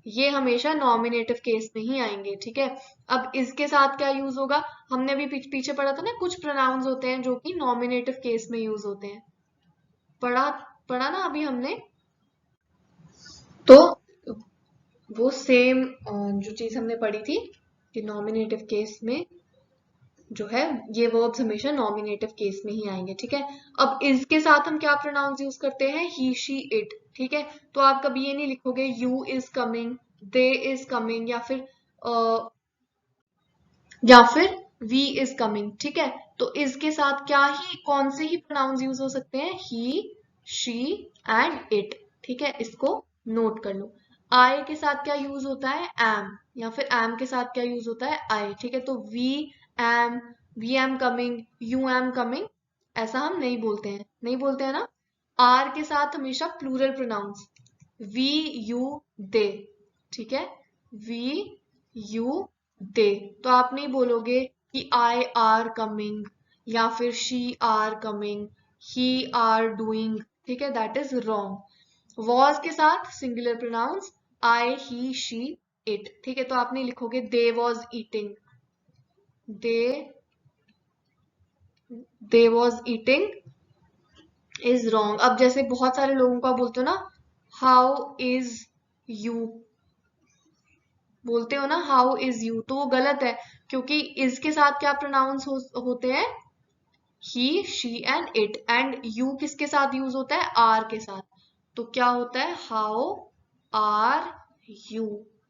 ये हमेशा nominative case में ही आएंगे। ठीक है, अब इसके साथ क्या यूज होगा, हमने भी पीछे पढ़ा था ना, कुछ pronouns होते हैं जो कि nominative case में यूज होते हैं, पढ़ा पढ़ा ना अभी हमने। तो वो सेम जो चीज हमने पढ़ी थी कि नॉमिनेटिव केस में जो है ये वर्ब्स हमेशा नॉमिनेटिव केस में ही आएंगे, ठीक है। अब इसके साथ हम क्या प्रोनाउंस यूज करते हैं, ही शी इट, ठीक है। तो आप कभी ये नहीं लिखोगे you is coming, they is coming, या फिर वी इज कमिंग, ठीक है। तो इसके साथ क्या ही कौन से ही प्रोनाउंस यूज हो सकते हैं, ही, शी एंड इट, ठीक है। इसको नोट कर लो। आई के साथ क्या यूज होता है, एम, या फिर एम के साथ क्या यूज होता है, आई, ठीक है। तो am we am coming, you am coming, ऐसा हम नहीं बोलते हैं, नहीं बोलते हैं ना। आर के साथ हमेशा plural pronouns, we you they, ठीक है, वी यू दे। तो आप नहीं बोलोगे कि आई आर कमिंग, या फिर she are coming, he are doing, ठीक है, दैट इज रॉन्ग। वॉज के साथ singular pronouns, I he she it, ठीक है। तो आप नहीं लिखोगे they was eating, they was eating is wrong. अब जैसे बहुत सारे लोगों को आप बोलते हो ना, हाउ इज यू, बोलते हो ना हाउ इज यू, तो वो गलत है, क्योंकि इज के साथ क्या प्रोनाउंस होते हैं, he she and it, and you किसके साथ यूज होता है, आर के साथ। तो क्या होता है, हाउ आर यू,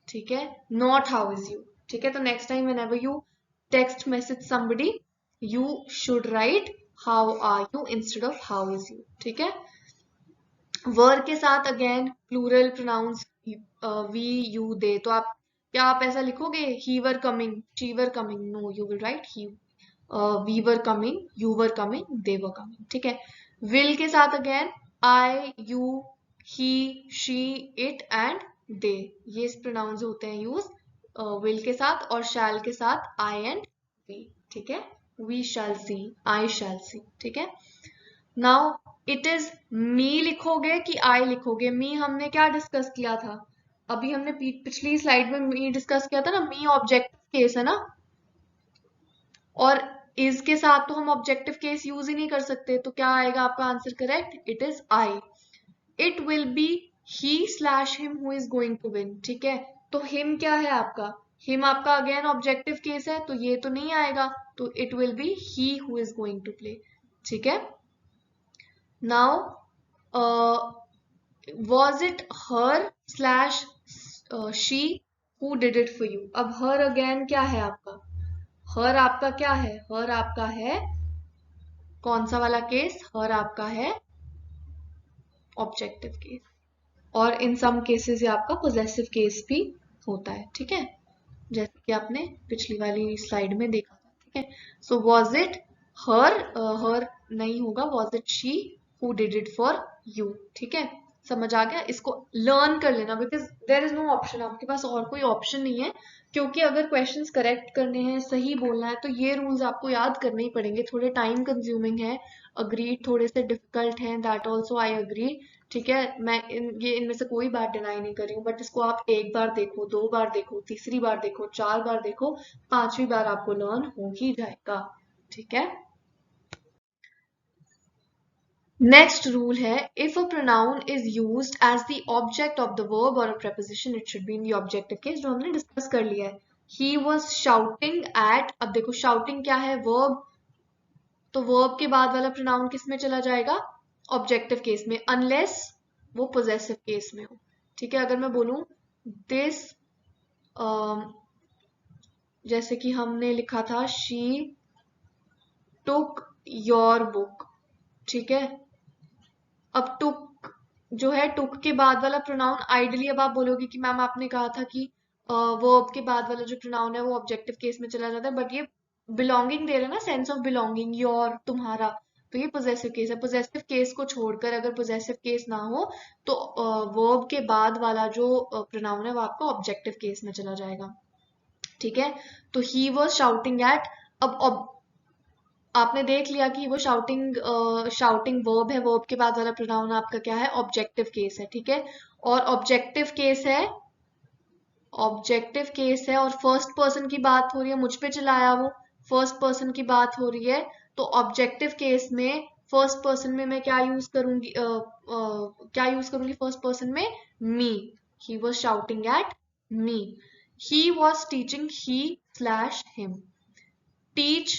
ठीक है, नॉट हाउ इज यू, ठीक है। तो next time whenever you text message somebody, you should write how are you instead of how is you, ठीक है। वर के साथ again plural pronouns, we you they. तो आप क्या आप ऐसा लिखोगे, he were coming, she were coming, no, you will write he, we were coming, you were coming, they were coming, ठीक है। विल के साथ again I you he she it and they, ये प्रोनाउंस होते हैं यूज विल के साथ। और शैल के साथ आई एंड वी, ठीक है, वी शैल सी, आई शैल सी, ठीक है। नाउ इट इज मी लिखोगे कि आई लिखोगे, मी हमने क्या डिस्कस किया था, अभी हमने पिछली स्लाइड में मी डिस्कस किया था ना, मी ऑब्जेक्टिव केस है ना, और इज के साथ तो हम ऑब्जेक्टिव केस यूज ही नहीं कर सकते, तो क्या आएगा आपका answer correct, it is I. It will be he slash him who is going to win, ठीक है। तो हिम क्या है आपका, हिम आपका अगेन ऑब्जेक्टिव केस है, तो ये तो नहीं आएगा, तो it will be he who is going to play, ठीक है। Now was it her slash she who did it for you। अब her again क्या है आपका, her आपका क्या है, her आपका है कौन सा वाला केस, her आपका है ऑब्जेक्टिव केस, और इन सम केसेस ये आपका पोजेसिव केस भी होता है, ठीक है, जैसे कि आपने पिछली वाली स्लाइड में देखा था, ठीक है। So was it her, her नहीं होगा, was it she who did it for you, ठीक है। समझ आ गया, इसको लर्न कर लेना, because there is no option, आपके पास और कोई ऑप्शन नहीं है, क्योंकि अगर क्वेश्चंस करेक्ट करने हैं, सही बोलना है, तो ये रूल्स आपको याद करने ही पड़ेंगे। थोड़े टाइम कंज्यूमिंग है, अग्रीड, थोड़े से डिफिकल्ट हैं, दैट ऑल्सो आई अग्री, ठीक है। मैं ये इनमें से कोई बात डिनाई नहीं कर रही हूँ, बट इसको आप एक बार देखो, दो बार देखो, तीसरी बार देखो, चार बार देखो, पांचवी बार आपको लर्न हो ही जाएगा, ठीक है। नेक्स्ट रूल है, if a pronoun is used as the object of the verb और a preposition, it should be in the objective case, जो हमने डिस्कस कर लिया है। ही वॉज शाउटिंग एट, अब देखो शाउटिंग क्या है, वर्ब, तो वर्ब के बाद वाला प्रोनाउन किस में चला जाएगा, ऑब्जेक्टिव केस में, अनलेस वो पोजेसिव केस में हो, ठीक है। अगर मैं बोलूं दिस, जैसे कि हमने लिखा था शी टुक योर बुक, ठीक है। अब टुक जो है, टुक के बाद वाला प्रोनाउन आइडली, अब आप बोलोगे कि मैम आपने कहा था कि वर्ब के बाद वाला जो प्रोनाउन है वो ऑब्जेक्टिव केस में चला जाता है, बट ये बिलोंगिंग दे रहा है ना, सेंस ऑफ बिलोंगिंग, योर, तुम्हारा, तो ये पोजेसिव केस है। पोजेसिव केस को छोड़कर अगर पोजेसिव केस ना हो, तो वर्ब के बाद वाला जो प्रोनाउन है वो आपका ऑब्जेक्टिव केस में चला जाएगा, ठीक है। तो ही वॉज शाउटिंग एट, अब आपने देख लिया कि वो शाउटिंग, शाउटिंग वर्ब है, वर्ब के बाद वाला प्रोनाउन आपका क्या है, ऑब्जेक्टिव केस है, ठीक है। और ऑब्जेक्टिव केस है, ऑब्जेक्टिव केस है, और फर्स्ट पर्सन की बात हो रही है, मुझ पे चलाया वो, फर्स्ट पर्सन की बात हो रही है, तो ऑब्जेक्टिव केस में फर्स्ट पर्सन में मैं क्या यूज करूंगी, क्या यूज करूंगी फर्स्ट पर्सन में, me, he was shouting at me, he was teaching, he slash him, teach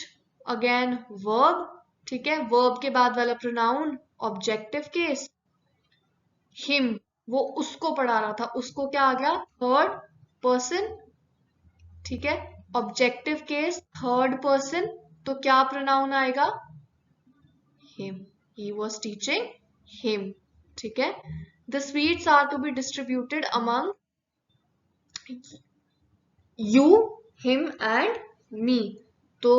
again verb, ठीक है, वर्ब के बाद वाला प्रोनाउन ऑब्जेक्टिव केस, हिम, वो उसको पढ़ा रहा था, उसको क्या आ गया, थर्ड पर्सन, ठीक है, ऑब्जेक्टिव केस थर्ड पर्सन, तो क्या प्रोनाउन आएगा, him, he was teaching him, ठीक है। The sweets are to be distributed among you, him and me, तो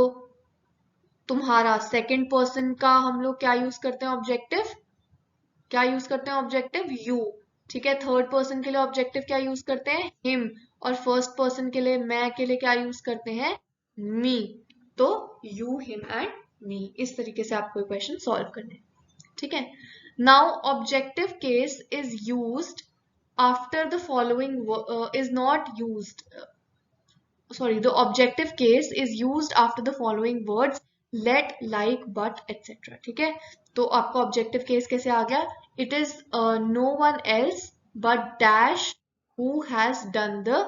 तुम्हारा सेकंड पर्सन का हम लोग क्या यूज करते हैं, ऑब्जेक्टिव, क्या यूज करते हैं, ऑब्जेक्टिव यू, ठीक है। थर्ड पर्सन के लिए ऑब्जेक्टिव क्या यूज करते हैं, हिम, और फर्स्ट पर्सन के लिए, मैं के लिए क्या यूज करते हैं, मी, तो यू, हिम एंड मी, इस तरीके से आपको क्वेश्चन सॉल्व करने, ठीक है। Now objective case is used after the following, is not used, sorry, the objective case is used after the following words, let, like, but, etc. ठीक है, तो आपका ऑब्जेक्टिव केस कैसे आ गया, it is no one else but dash who has done the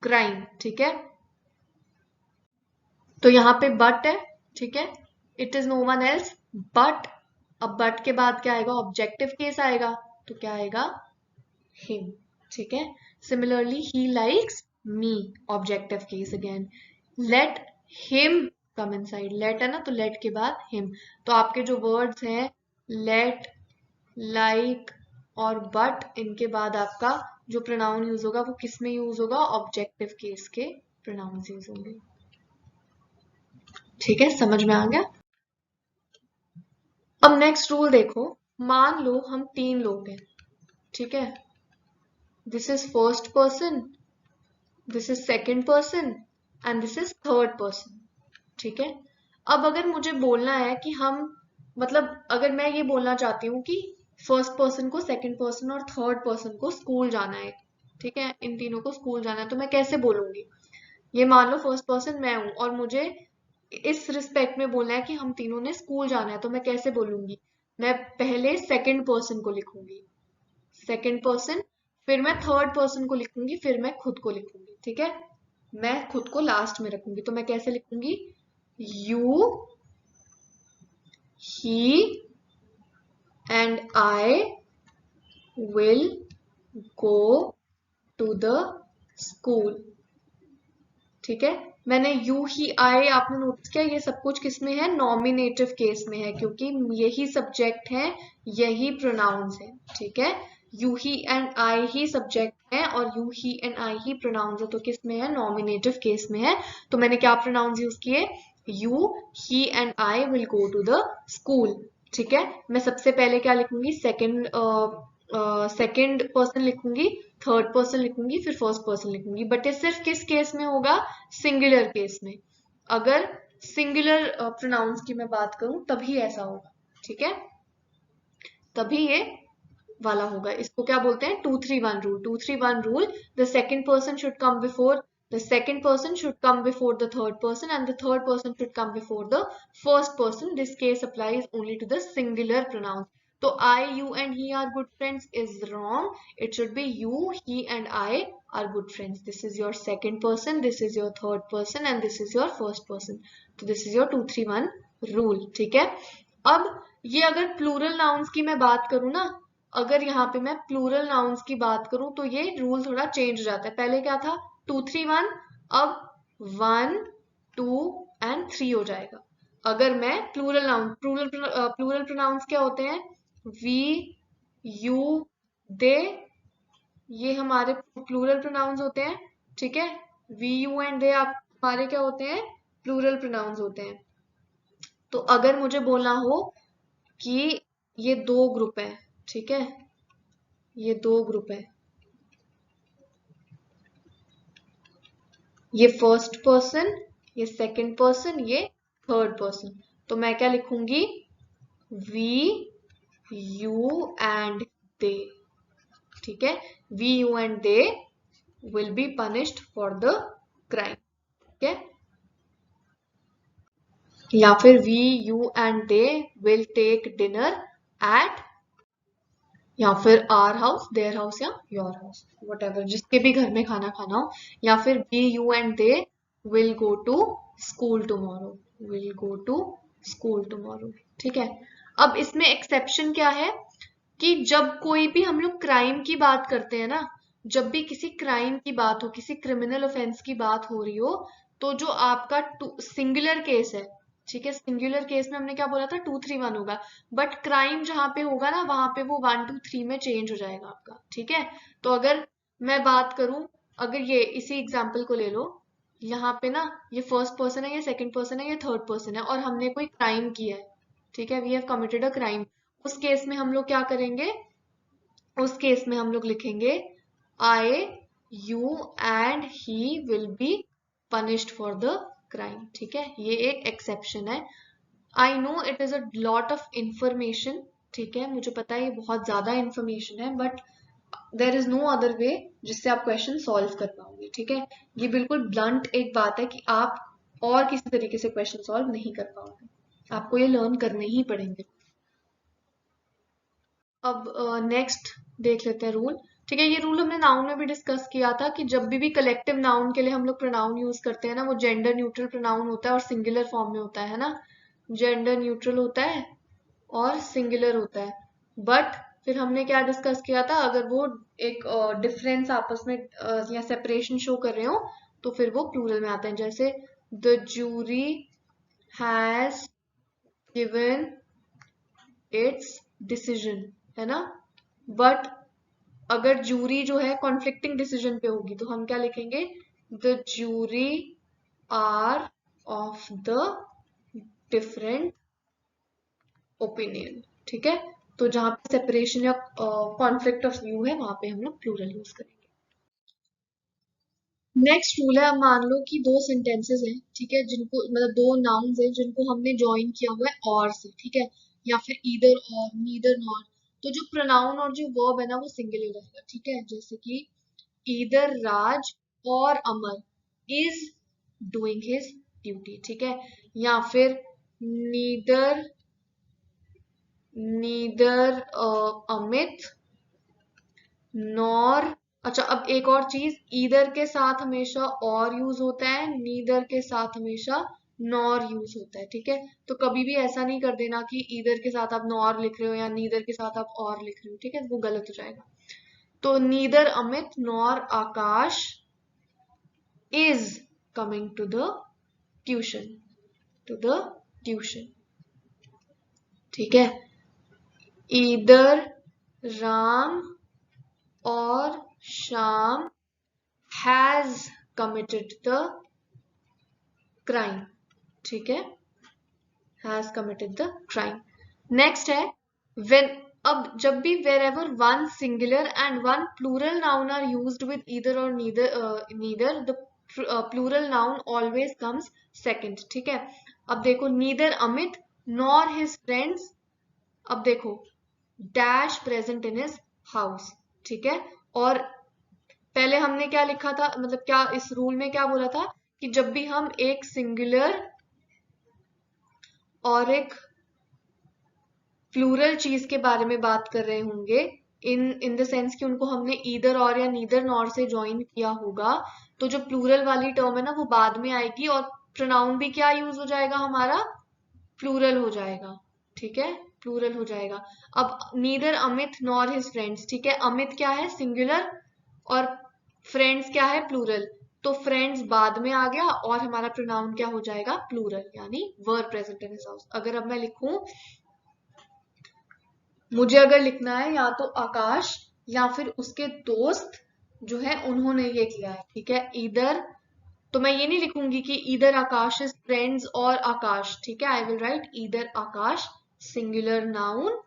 crime, ठीक है, तो यहाँ पे बट है, ठीक है, it is no one else but, अब बट के बाद क्या आएगा, ऑब्जेक्टिव केस आएगा, तो क्या आएगा, हिम, ठीक है। Similarly he likes me, objective case again, let him come inside, let है ना, तो लेट के बाद हिम, तो आपके जो वर्ड्स हैं लेट, लाइक और बट, इनके बाद आपका जो प्रोनाउन यूज होगा वो किस में यूज होगा, ऑब्जेक्टिव केस के प्रोनाउन यूज होंगे, ठीक है, समझ में आ गया। अब नेक्स्ट रूल देखो, मान लो हम 3 लोग हैं, ठीक है, this is first person, this is second person and this is third person, ठीक है। अब अगर मुझे बोलना है कि हम, मतलब अगर मैं ये बोलना चाहती हूँ कि फर्स्ट पर्सन को, सेकंड पर्सन और थर्ड पर्सन को स्कूल जाना है, ठीक है, इन तीनों को स्कूल जाना है, तो मैं कैसे बोलूंगी, ये मान लो फर्स्ट पर्सन मैं हूं और मुझे इस रिस्पेक्ट में बोलना है कि हम तीनों ने स्कूल जाना है, तो मैं कैसे बोलूंगी, मैं पहले सेकंड पर्सन को लिखूंगी, सेकंड पर्सन, फिर मैं थर्ड पर्सन को लिखूंगी, फिर मैं खुद को लिखूंगी, ठीक है, मैं खुद को लास्ट में रखूंगी, तो मैं कैसे लिखूंगी, you, he and I will go to the school, ठीक है। मैंने यू, ही, आई, आपने नोटिस किया ये सब कुछ किसमें है, नॉमिनेटिव केस में है, क्योंकि यही सब्जेक्ट है, यही प्रोनाउंस है, ठीक है, यू, ही एंड आई ही सब्जेक्ट है और यू, ही एंड आई ही प्रोनाउंस है, तो किस में है, नॉमिनेटिव केस में है, तो मैंने क्या प्रोनाउंस यूज किए, you, he and I will go to the school, ठीक है। मैं सबसे पहले क्या लिखूंगी, सेकंड पर्सन लिखूंगी, थर्ड पर्सन लिखूंगी, फिर फर्स्ट पर्सन लिखूंगी, बट ये सिर्फ किस केस में होगा, सिंगुलर केस में, अगर सिंगुलर प्रोनाउंस की मैं बात करूं तभी ऐसा होगा, ठीक है, तभी ये वाला होगा, इसको क्या बोलते हैं, 2-3-1 rule, 2-3-1 rule, the second person should come before, the second person should come before the third person and the third person should come before the first person. This case applies only to the singular pronouns. So I, you and he are good friends is wrong. It should be you, he and I are good friends. This is your second person, this is your third person and this is your first person. So this is your 2-3-1 rule. ठीक है, अब ये अगर plural nouns की मैं बात करूं ना, अगर यहाँ पे मैं प्लूरल नाउन्स की बात करूं तो ये रूल थोड़ा चेंज हो जाता है, पहले क्या था 2-3-1, अब 1-2 एंड 3 हो जाएगा। अगर मैं प्लूरल नाउन, प्लूरल प्रोनाउंस क्या होते हैं, वी, यू, दे, ये हमारे प्लूरल प्रोनाउंस होते हैं, ठीक है, वी, यू एंड दे आप हमारे क्या होते हैं, प्लूरल प्रोनाउंस होते हैं। तो अगर मुझे बोलना हो कि ये 2 ग्रुप है, ठीक है, ये 2 ग्रुप है, ये फर्स्ट पर्सन, ये सेकंड पर्सन, ये थर्ड पर्सन, तो मैं क्या लिखूंगी, वी, यू एंड दे, ठीक है, we, you and they will be punished for the crime, ठीक है, या फिर we, you and they will take dinner at, या फिर आवर हाउस, देयर हाउस या योर हाउस, वट जिसके भी घर में खाना खाना हो, या फिर we, you and they will go to school tomorrow, will go to school tomorrow. ठीक है, अब इसमें एक्सेप्शन क्या है कि जब कोई भी हम लोग क्राइम की बात करते हैं ना, जब भी किसी क्राइम की बात हो, किसी क्रिमिनल ऑफेंस की बात हो रही हो, तो जो आपका सिंगुलर केस है, ठीक है, सिंगुलर केस में हमने क्या बोला था, 2 3 1 होगा, बट क्राइम जहां पे होगा ना वहां पे वो 1 2 3 में चेंज हो जाएगा आपका। ठीक है, तो अगर मैं बात करूं, अगर ये इसी एग्जाम्पल को ले लो, यहाँ पे ना ये फर्स्ट पर्सन है, ये सेकंड पर्सन है, ये थर्ड पर्सन है, और हमने कोई क्राइम किया है, ठीक है, we have committed a crime. उस केस में हम लोग क्या करेंगे, उस केस में हम लोग लिखेंगे I, you and he will be punished for the crime. ठीक है, ये एक एक्सेप्शन है। I know it is a lot of information, ठीक है, मुझे पता है ये बहुत ज्यादा इंफॉर्मेशन है, but there is no other way जिससे आप क्वेश्चन सॉल्व कर पाओगे। ठीक है, ये बिल्कुल ब्लंट एक बात है कि आप और किसी तरीके से क्वेश्चन सॉल्व नहीं कर पाओगे, आपको ये लर्न करने ही पड़ेंगे। अब नेक्स्ट देख लेते हैं रूल। ठीक है, ये रूल हमने नाउन में भी डिस्कस किया था कि जब भी कलेक्टिव नाउन के लिए हम लोग प्रोनाउन यूज करते हैं ना, वो जेंडर न्यूट्रल प्रोनाउन होता है और सिंगुलर फॉर्म में होता है ना, जेंडर न्यूट्रल होता है और सिंगुलर होता है। बट फिर हमने क्या डिस्कस किया था, अगर वो एक डिफरेंस आपस में या सेपरेशन शो कर रहे हो तो फिर वो प्लूरल में आते हैं, जैसे the jury has given its decision, है ना। बट अगर जूरी जो है कॉन्फ्लिक्टिंग डिसीजन पे होगी तो हम क्या लिखेंगे, the jury are of the different opinion. ठीक है, तो जहां पे सेपरेशन या कॉन्फ्लिक्ट ऑफ व्यू है वहां पे हम लोग प्लूरल यूज करेंगे। नेक्स्ट रूल है, अब मान लो कि दो सेंटेंसेस हैं, ठीक है, जिनको मतलब दो नाउन्स हैं जिनको हमने ज्वाइन किया हुआ है और से, ठीक है, या फिर ईदर और, नीदर नॉर, तो जो प्रोनाउन और जो वर्ब है ना वो सिंगुलर रहेगा। ठीक है, जैसे कि ईदर राज और अमर इज डूइंग हिज ड्यूटी। ठीक है, या फिर नीदर नीदर अमित नॉर, अच्छा अब एक और चीज, ईदर के साथ हमेशा और यूज होता है, नीदर के साथ हमेशा नॉर यूज होता है। ठीक है, तो कभी भी ऐसा नहीं कर देना कि ईदर के साथ आप नॉर लिख रहे हो या नीदर के साथ आप और लिख रहे हो, ठीक है, वो गलत हो जाएगा। तो neither Amit nor Akash is coming to the tuition, to the tuition. ठीक है, ईदर राम और Shyam has committed the crime. ठीक है, has committed the crime. Next है when, अब जब भी wherever one singular and one plural noun are used with either or neither the plural noun always comes second। ठीक है, अब देखो neither Amit nor his friends, अब देखो dash present in his house. ठीक है, और पहले हमने क्या लिखा था, मतलब क्या इस रूल में क्या बोला था कि जब भी हम एक सिंगुलर और एक प्लूरल चीज के बारे में बात कर रहे होंगे, इन द सेंस कि उनको हमने ईदर और या नीदर नॉर से ज्वाइन किया होगा, तो जो प्लूरल वाली टर्म है ना वो बाद में आएगी और प्रोनाउन भी क्या यूज हो जाएगा हमारा, प्लूरल हो जाएगा। ठीक है, प्लूरल हो जाएगा। अब neither Amit nor his friends, ठीक है, अमित क्या है सिंगुलर और फ्रेंड्स क्या है प्लूरल, तो फ्रेंड्स बाद में आ गया और हमारा प्रोनाउन क्या हो जाएगा, प्लूरल, यानी were present in his house. अगर अब मैं लिखूं, मुझे अगर लिखना है या तो आकाश या फिर उसके दोस्त जो है उन्होंने ये किया है, ठीक है, इधर, तो मैं ये नहीं लिखूंगी कि इधर आकाश इज फ्रेंड्स और आकाश, ठीक है, आई विल राइट इधर आकाश सिंगुलर नाउन,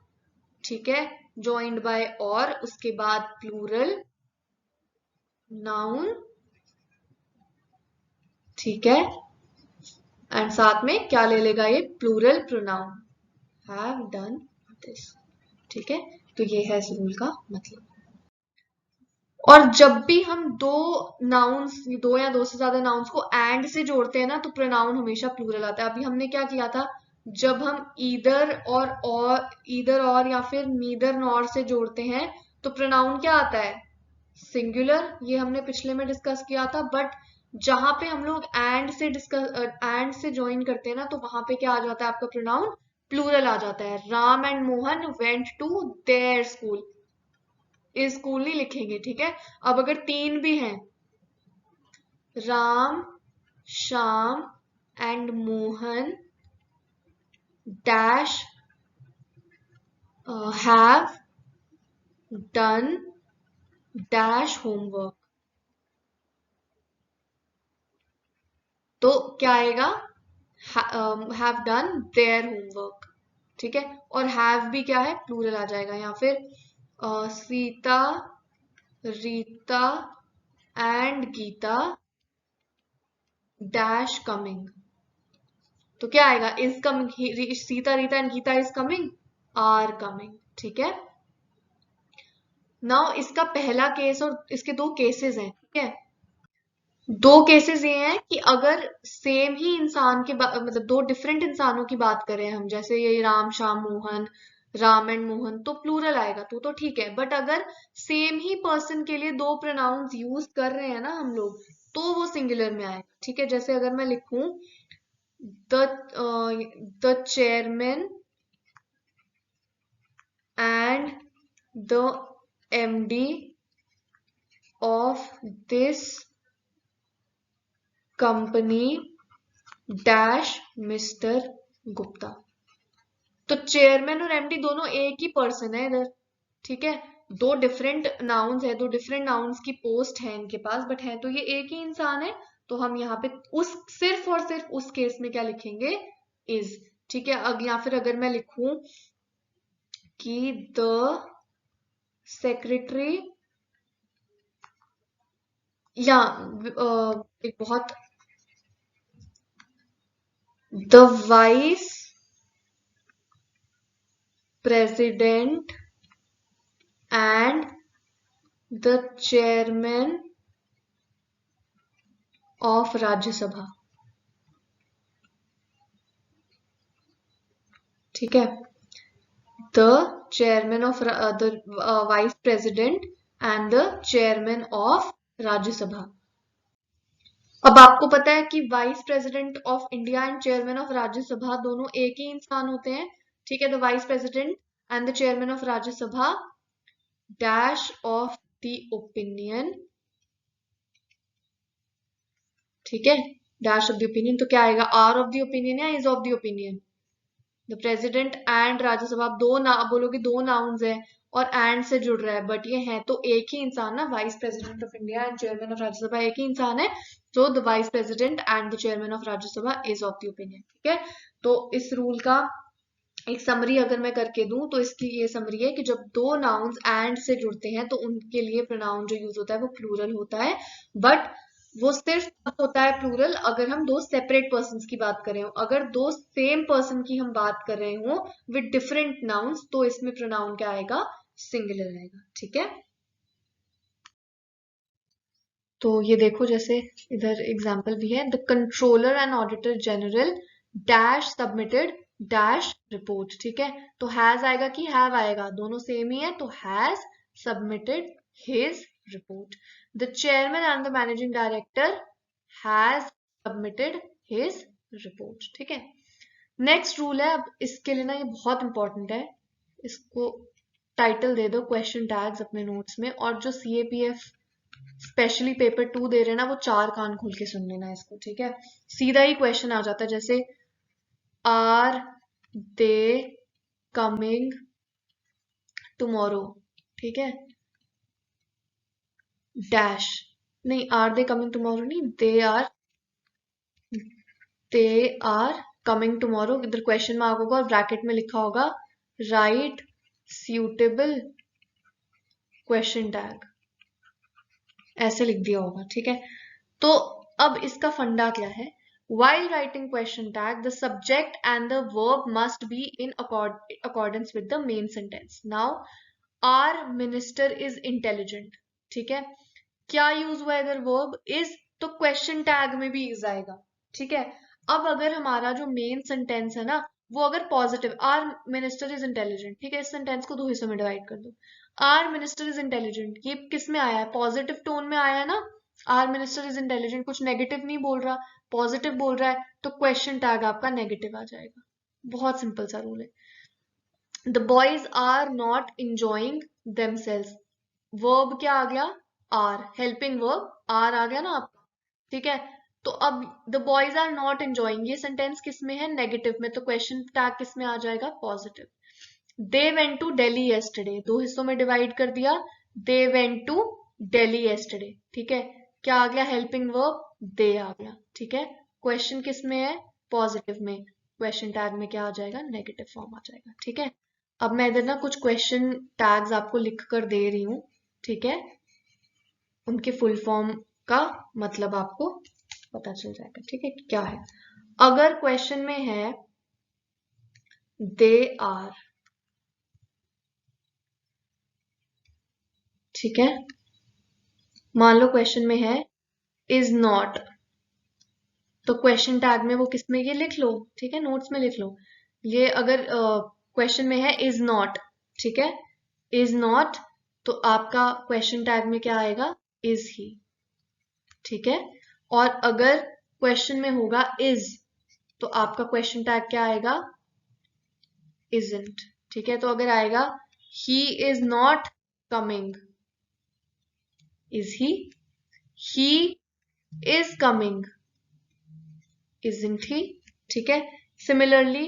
ठीक है, ज्वाइंड बाय और, उसके बाद प्लूरल नाउन, ठीक है, एंड साथ में क्या ले लेगा ये, plural pronoun, have done this. ठीक है, तो ये है इस रूल का मतलब। और जब भी हम दो नाउन्स, दो या दो से ज्यादा नाउन्स को एंड से जोड़ते हैं ना तो प्रोनाउन हमेशा प्लूरल आता है। अभी हमने क्या किया था, जब हम ईदर और या फिर नीदर नॉर से जोड़ते हैं तो प्रोनाउन क्या आता है, सिंगुलर, ये हमने पिछले में डिस्कस किया था। बट जहां पे हम लोग एंड से ज्वाइन करते हैं ना, तो वहां पे क्या आ जाता है आपका प्रोनाउन प्लूरल आ जाता है। Ram and Mohan went to their school, his school नहीं लिखेंगे, ठीक है। अब अगर तीन भी हैं, Ram, Shyam and Mohan dash have done dash homework, तो क्या आएगा, हैव डन देयर होमवर्क, ठीक है। और हैव भी क्या है, प्लूरल आ जाएगा। या फिर Sita, Rita and Gita dash coming, तो क्या आएगा, is coming, Sita, Rita and Gita is coming, are coming, ठीक है। नाउ इसका पहला केस और इसके दो केसेस हैं, ठीक है। दो केसेस ये हैं कि अगर सेम ही इंसान के मतलब दो डिफरेंट इंसानों की बात करें हम, जैसे ये राम, श्याम, मोहन, राम एंड मोहन, तो प्लूरल आएगा, तो ठीक है। बट अगर सेम ही पर्सन के लिए दो प्रोनाउंस यूज कर रहे हैं ना हम लोग, तो वो सिंगुलर में आएगा, ठीक है। जैसे अगर मैं लिखूं the chairman and the MD of this company dash mister Gupta, तो चेयरमैन और MD दोनों एक ही पर्सन है इधर, ठीक है। दो डिफरेंट नाउन्स है, दो डिफरेंट नाउन्स की पोस्ट है इनके पास, बट है तो ये एक ही इंसान है। तो हम यहाँ पे उस सिर्फ और सिर्फ उस केस में क्या लिखेंगे, इज, ठीक है। या फिर अगर मैं लिखूं कि द सेक्रेटरी, या एक बहुत, the vice president and the chairman of Rajya Sabha, ठीक है। The chairman of the vice president and the chairman of Rajya Sabha. अब आपको पता है कि vice president of India and chairman of Rajya Sabha दोनों एक ही इंसान होते हैं, ठीक है। The vice president and the chairman of Rajya Sabha dash of the opinion, ठीक है, डैश ऑफ द ओपिनियन, तो क्या आएगा, आर ऑफ द ओपिनियन या is of the opinion. The president and Rajya Sabha, आप दो ना बोलोगे, दो नाउन्स है और एंड से जुड़ रहा है, बट ये है तो एक ही इंसान ना, vice president of India and chairman of Rajya Sabha एक ही इंसान है। तो the vice president and the chairman of Rajya Sabha is of the opinion, ठीक है। तो इस रूल का एक समरी अगर मैं करके दूं, तो इसकी ये समरी है कि जब दो नाउन्स एंड से जुड़ते हैं तो उनके लिए प्रोनाउन जो यूज होता है वो प्लूरल होता है। बट वो सिर्फ तब होता है प्लूरल अगर हम दो सेपरेट पर्सन्स की बात कर रहे हो। अगर दो सेम पर्सन की हम बात कर रहे हो विद डिफरेंट नाउन्स, तो इसमें प्रोनाउन क्या आएगा, सिंगुलर आएगा, ठीक है। तो ये देखो, जैसे इधर एग्जाम्पल भी है, the controller and auditor general dash submitted dash report, ठीक है। तो हैज आएगा कि हैव आएगा, दोनों सेम ही है, तो has submitted his report. The chairman and the managing director has submitted his report, ठीक है। नेक्स्ट रूल है, अब इसके लिए ना ये बहुत इंपॉर्टेंट है, इसको टाइटल दे दो क्वेश्चन टैग्स अपने नोट्स में, और जो CAPF स्पेशली पेपर 2 दे रहे हैं ना, वो चार कान खोल के सुन लेना इसको, ठीक है। सीधा ही क्वेश्चन आ जाता है, जैसे आर दे कमिंग टुमारो, ठीक है, डैश, नहीं आर दे कमिंग टुमारो नहीं, दे आर कमिंग टुमारो, इधर क्वेश्चन मार्क होगा और ब्रैकेट में लिखा होगा राइट सूटेबल क्वेश्चन टैग, ऐसे लिख दिया होगा, ठीक है। तो अब इसका फंडा क्या है, while writing question tag the subject and the verb must be in accordance with the main sentence. Now our minister is intelligent, ठीक है। क्या यूज हुआ है इधर, वर्ब इज, तो क्वेश्चन टैग में भी इज आएगा, ठीक है। अब अगर हमारा जो मेन सेंटेंस है ना, वो अगर positive, are minister is intelligent, ठीक है, इस सेंटेंस को दो हिस्सों में डिवाइड कर दो। आर मिनिस्टर इज इंटेलिजेंट, ये किस में आया है, पॉजिटिव टोन में आया है ना, आर मिनिस्टर इज इंटेलिजेंट, कुछ नेगेटिव नहीं बोल रहा, पॉजिटिव बोल रहा है, तो क्वेश्चन टैग आपका नेगेटिव आ जाएगा। बहुत सिंपल सा रूल है। The boys are not enjoying themselves, verb क्या आ गया, आर, हेल्पिंग वर्ब आर आ गया ना आपका, ठीक है। तो अब the boys are not enjoying, ये सेंटेंस किस में है, नेगेटिव में, तो क्वेश्चन टैग किस में आ जाएगा, positive. They went to Delhi yesterday, दो हिस्सों में डिवाइड कर दिया, they went to Delhi yesterday, ठीक है। क्या आ गया, हेल्पिंग वर्ब दे आ गया, ठीक है। क्वेश्चन किस में है, पॉजिटिव में, क्वेश्चन टैग में क्या आ जाएगा, नेगेटिव फॉर्म आ जाएगा, ठीक है। अब मैं इधर ना कुछ क्वेश्चन टैग्स आपको लिख कर दे रही हूँ, ठीक है, उनके फुल फॉर्म का मतलब आपको पता चल जाएगा, ठीक है, क्या है। अगर क्वेश्चन में है दे आर, ठीक है, मान लो क्वेश्चन में है इज नॉट, तो क्वेश्चन टैग में वो किस में, ये लिख लो, ठीक है, नोट्स में लिख लो। ये अगर क्वेश्चन में है इज नॉट, ठीक है, इज नॉट, तो आपका क्वेश्चन टैग में क्या आएगा, इज ही, ठीक है। और अगर क्वेश्चन में होगा इज, तो आपका क्वेश्चन टैग क्या आएगा, isn't, ठीक है। तो अगर आएगा he is not coming, is he is coming, isn't he, ठीक है। सिमिलरली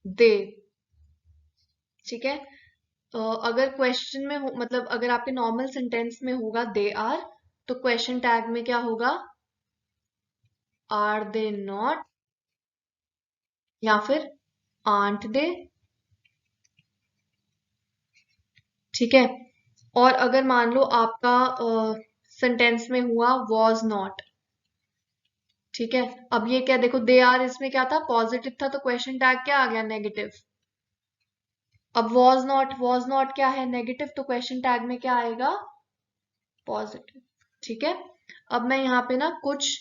they, ठीक है। अगर क्वेश्चन में हो, मतलब अगर आपके नॉर्मल सेंटेंस में होगा दे आर, तो क्वेश्चन टैग में क्या होगा, आर दे नॉट, या फिर आंट दे, ठीक है। और अगर मान लो आपका सेंटेंस में हुआ वॉज नॉट, ठीक है, अब ये क्या देखो, दे आर इसमें क्या था, पॉजिटिव था, तो क्वेश्चन टैग क्या आ गया, नेगेटिव। अब वॉज नॉट क्या है, नेगेटिव, तो क्वेश्चन टैग में क्या आएगा, पॉजिटिव, ठीक है। अब मैं यहाँ पे ना कुछ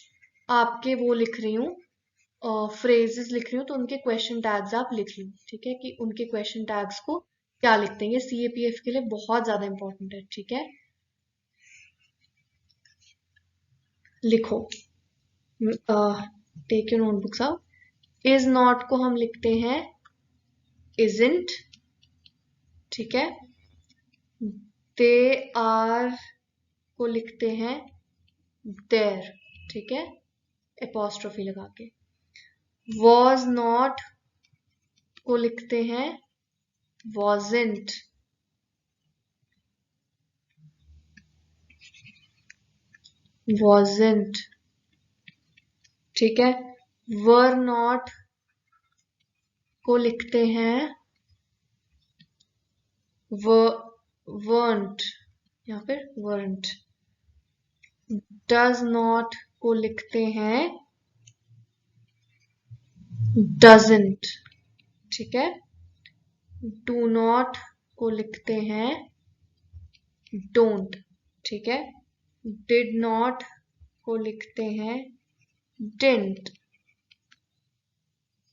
आपके वो लिख रही हूँ, फ्रेजेस लिख रही हूँ, तो उनके क्वेश्चन टैग्स आप लिख लो, ठीक है, कि उनके क्वेश्चन टैग्स को क्या लिखते हैं, ये सीएपीएफ के लिए बहुत ज्यादा इंपॉर्टेंट है, ठीक है। लिखो, take your notebooks out. Is not को हम लिखते हैं isn't, ठीक है। दे आर को लिखते हैं देयर, ठीक है, एपोस्ट्रोफी लगा के। वॉज नॉट को लिखते हैं wasn't, wasn't, ठीक है। वर नॉट को लिखते हैं weren't, या फिर weren't। डज नॉट को लिखते हैं doesn't, ठीक है। डू नॉट को लिखते हैं don't, ठीक है। डिड नॉट को लिखते हैं didn't।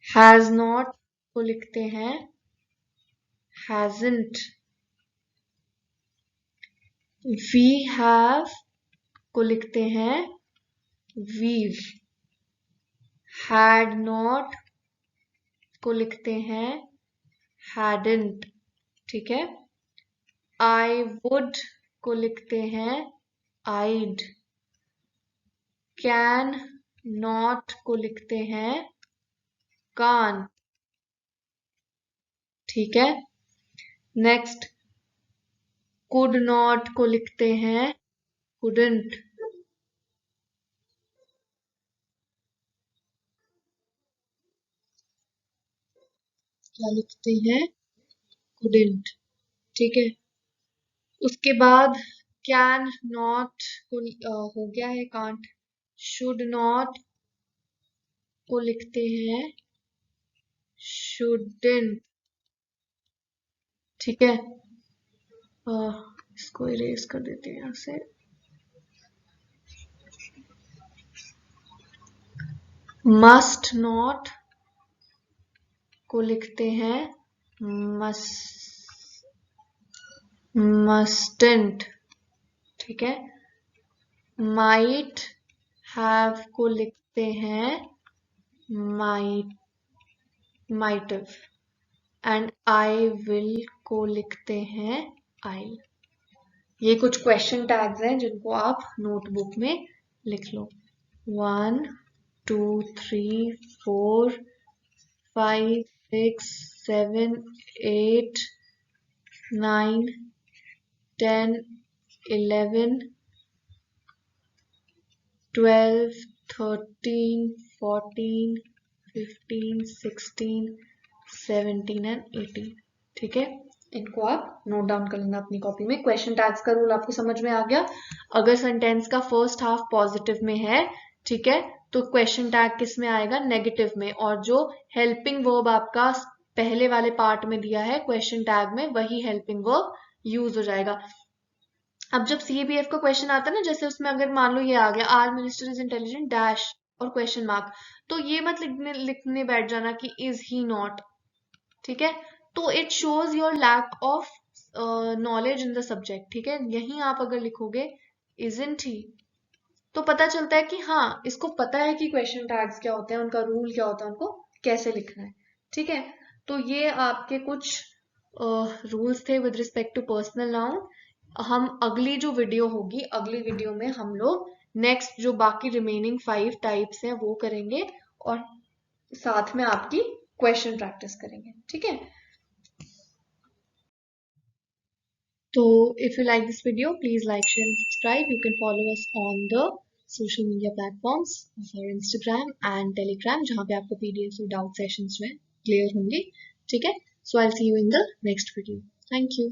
हैज नॉट को लिखते हैं hasn't। वी हैव को लिखते हैं we've। had not को लिखते हैं hadn't, ठीक है। I would को लिखते हैं I'd। can not को लिखते हैं can't, ठीक है। नेक्स्ट, could not को लिखते हैं couldn't, क्या लिखते हैं, couldn't, ठीक है। उसके बाद कैन नॉट को हो गया है कांट। शुड नॉट को लिखते हैं शुडंट, ठीक है। इसको इरेज कर देते हैं यहाँ से। मस्ट नॉट को लिखते हैं मस्टंट, ठीक है। माइट हैव को लिखते हैं माइट माइटव, एंड आई विल को लिखते हैं आई। ये कुछ क्वेश्चन टैग्स हैं जिनको आप नोटबुक में लिख लो। 1 2 3 4 5 6 7 8 9 10 11 12 13 14 15 16 17 एंड 18। ठीक है, इनको आप नोट डाउन कर लेना अपनी कॉपी में। क्वेश्चन टैग्स का रूल आपको समझ में आ गया। अगर सेंटेंस का फर्स्ट हाफ पॉजिटिव में है, ठीक है, तो क्वेश्चन टैग किस में आएगा? नेगेटिव में। और जो हेल्पिंग वर्ब आपका पहले वाले पार्ट में दिया है क्वेश्चन टैग में, वही हेल्पिंग वर्ब यूज हो जाएगा। अब जब CABF का क्वेश्चन आता है ना, जैसे उसमें अगर मान लो ये आ गया are minister is intelligent dash और क्वेश्चन मार्क, तो ये मत लिखने बैठ जाना कि इज ही नॉट। ठीक है, तो it shows your lack of knowledge in the subject. ठीक है, यहीं आप अगर लिखोगे इजंट ही, तो पता चलता है कि हाँ इसको पता है कि क्वेश्चन टैग्स क्या होते हैं, उनका रूल क्या होता है, उनको कैसे लिखना है। ठीक है, तो ये आपके कुछ रूल्स थे with respect to personal noun. हम अगली जो वीडियो होगी, अगली वीडियो में हम लोग नेक्स्ट जो बाकी रिमेनिंग 5 टाइप्स हैं वो करेंगे, और साथ में आपकी क्वेश्चन प्रैक्टिस करेंगे। ठीक है, so if you like this video, please like, share and subscribe. You can follow us on the social media platforms of our Instagram and Telegram, जहाँ पे आपको PDF और doubt sessions में clear होंगे। ठीक है, so I'll see you in the next video. Thank you.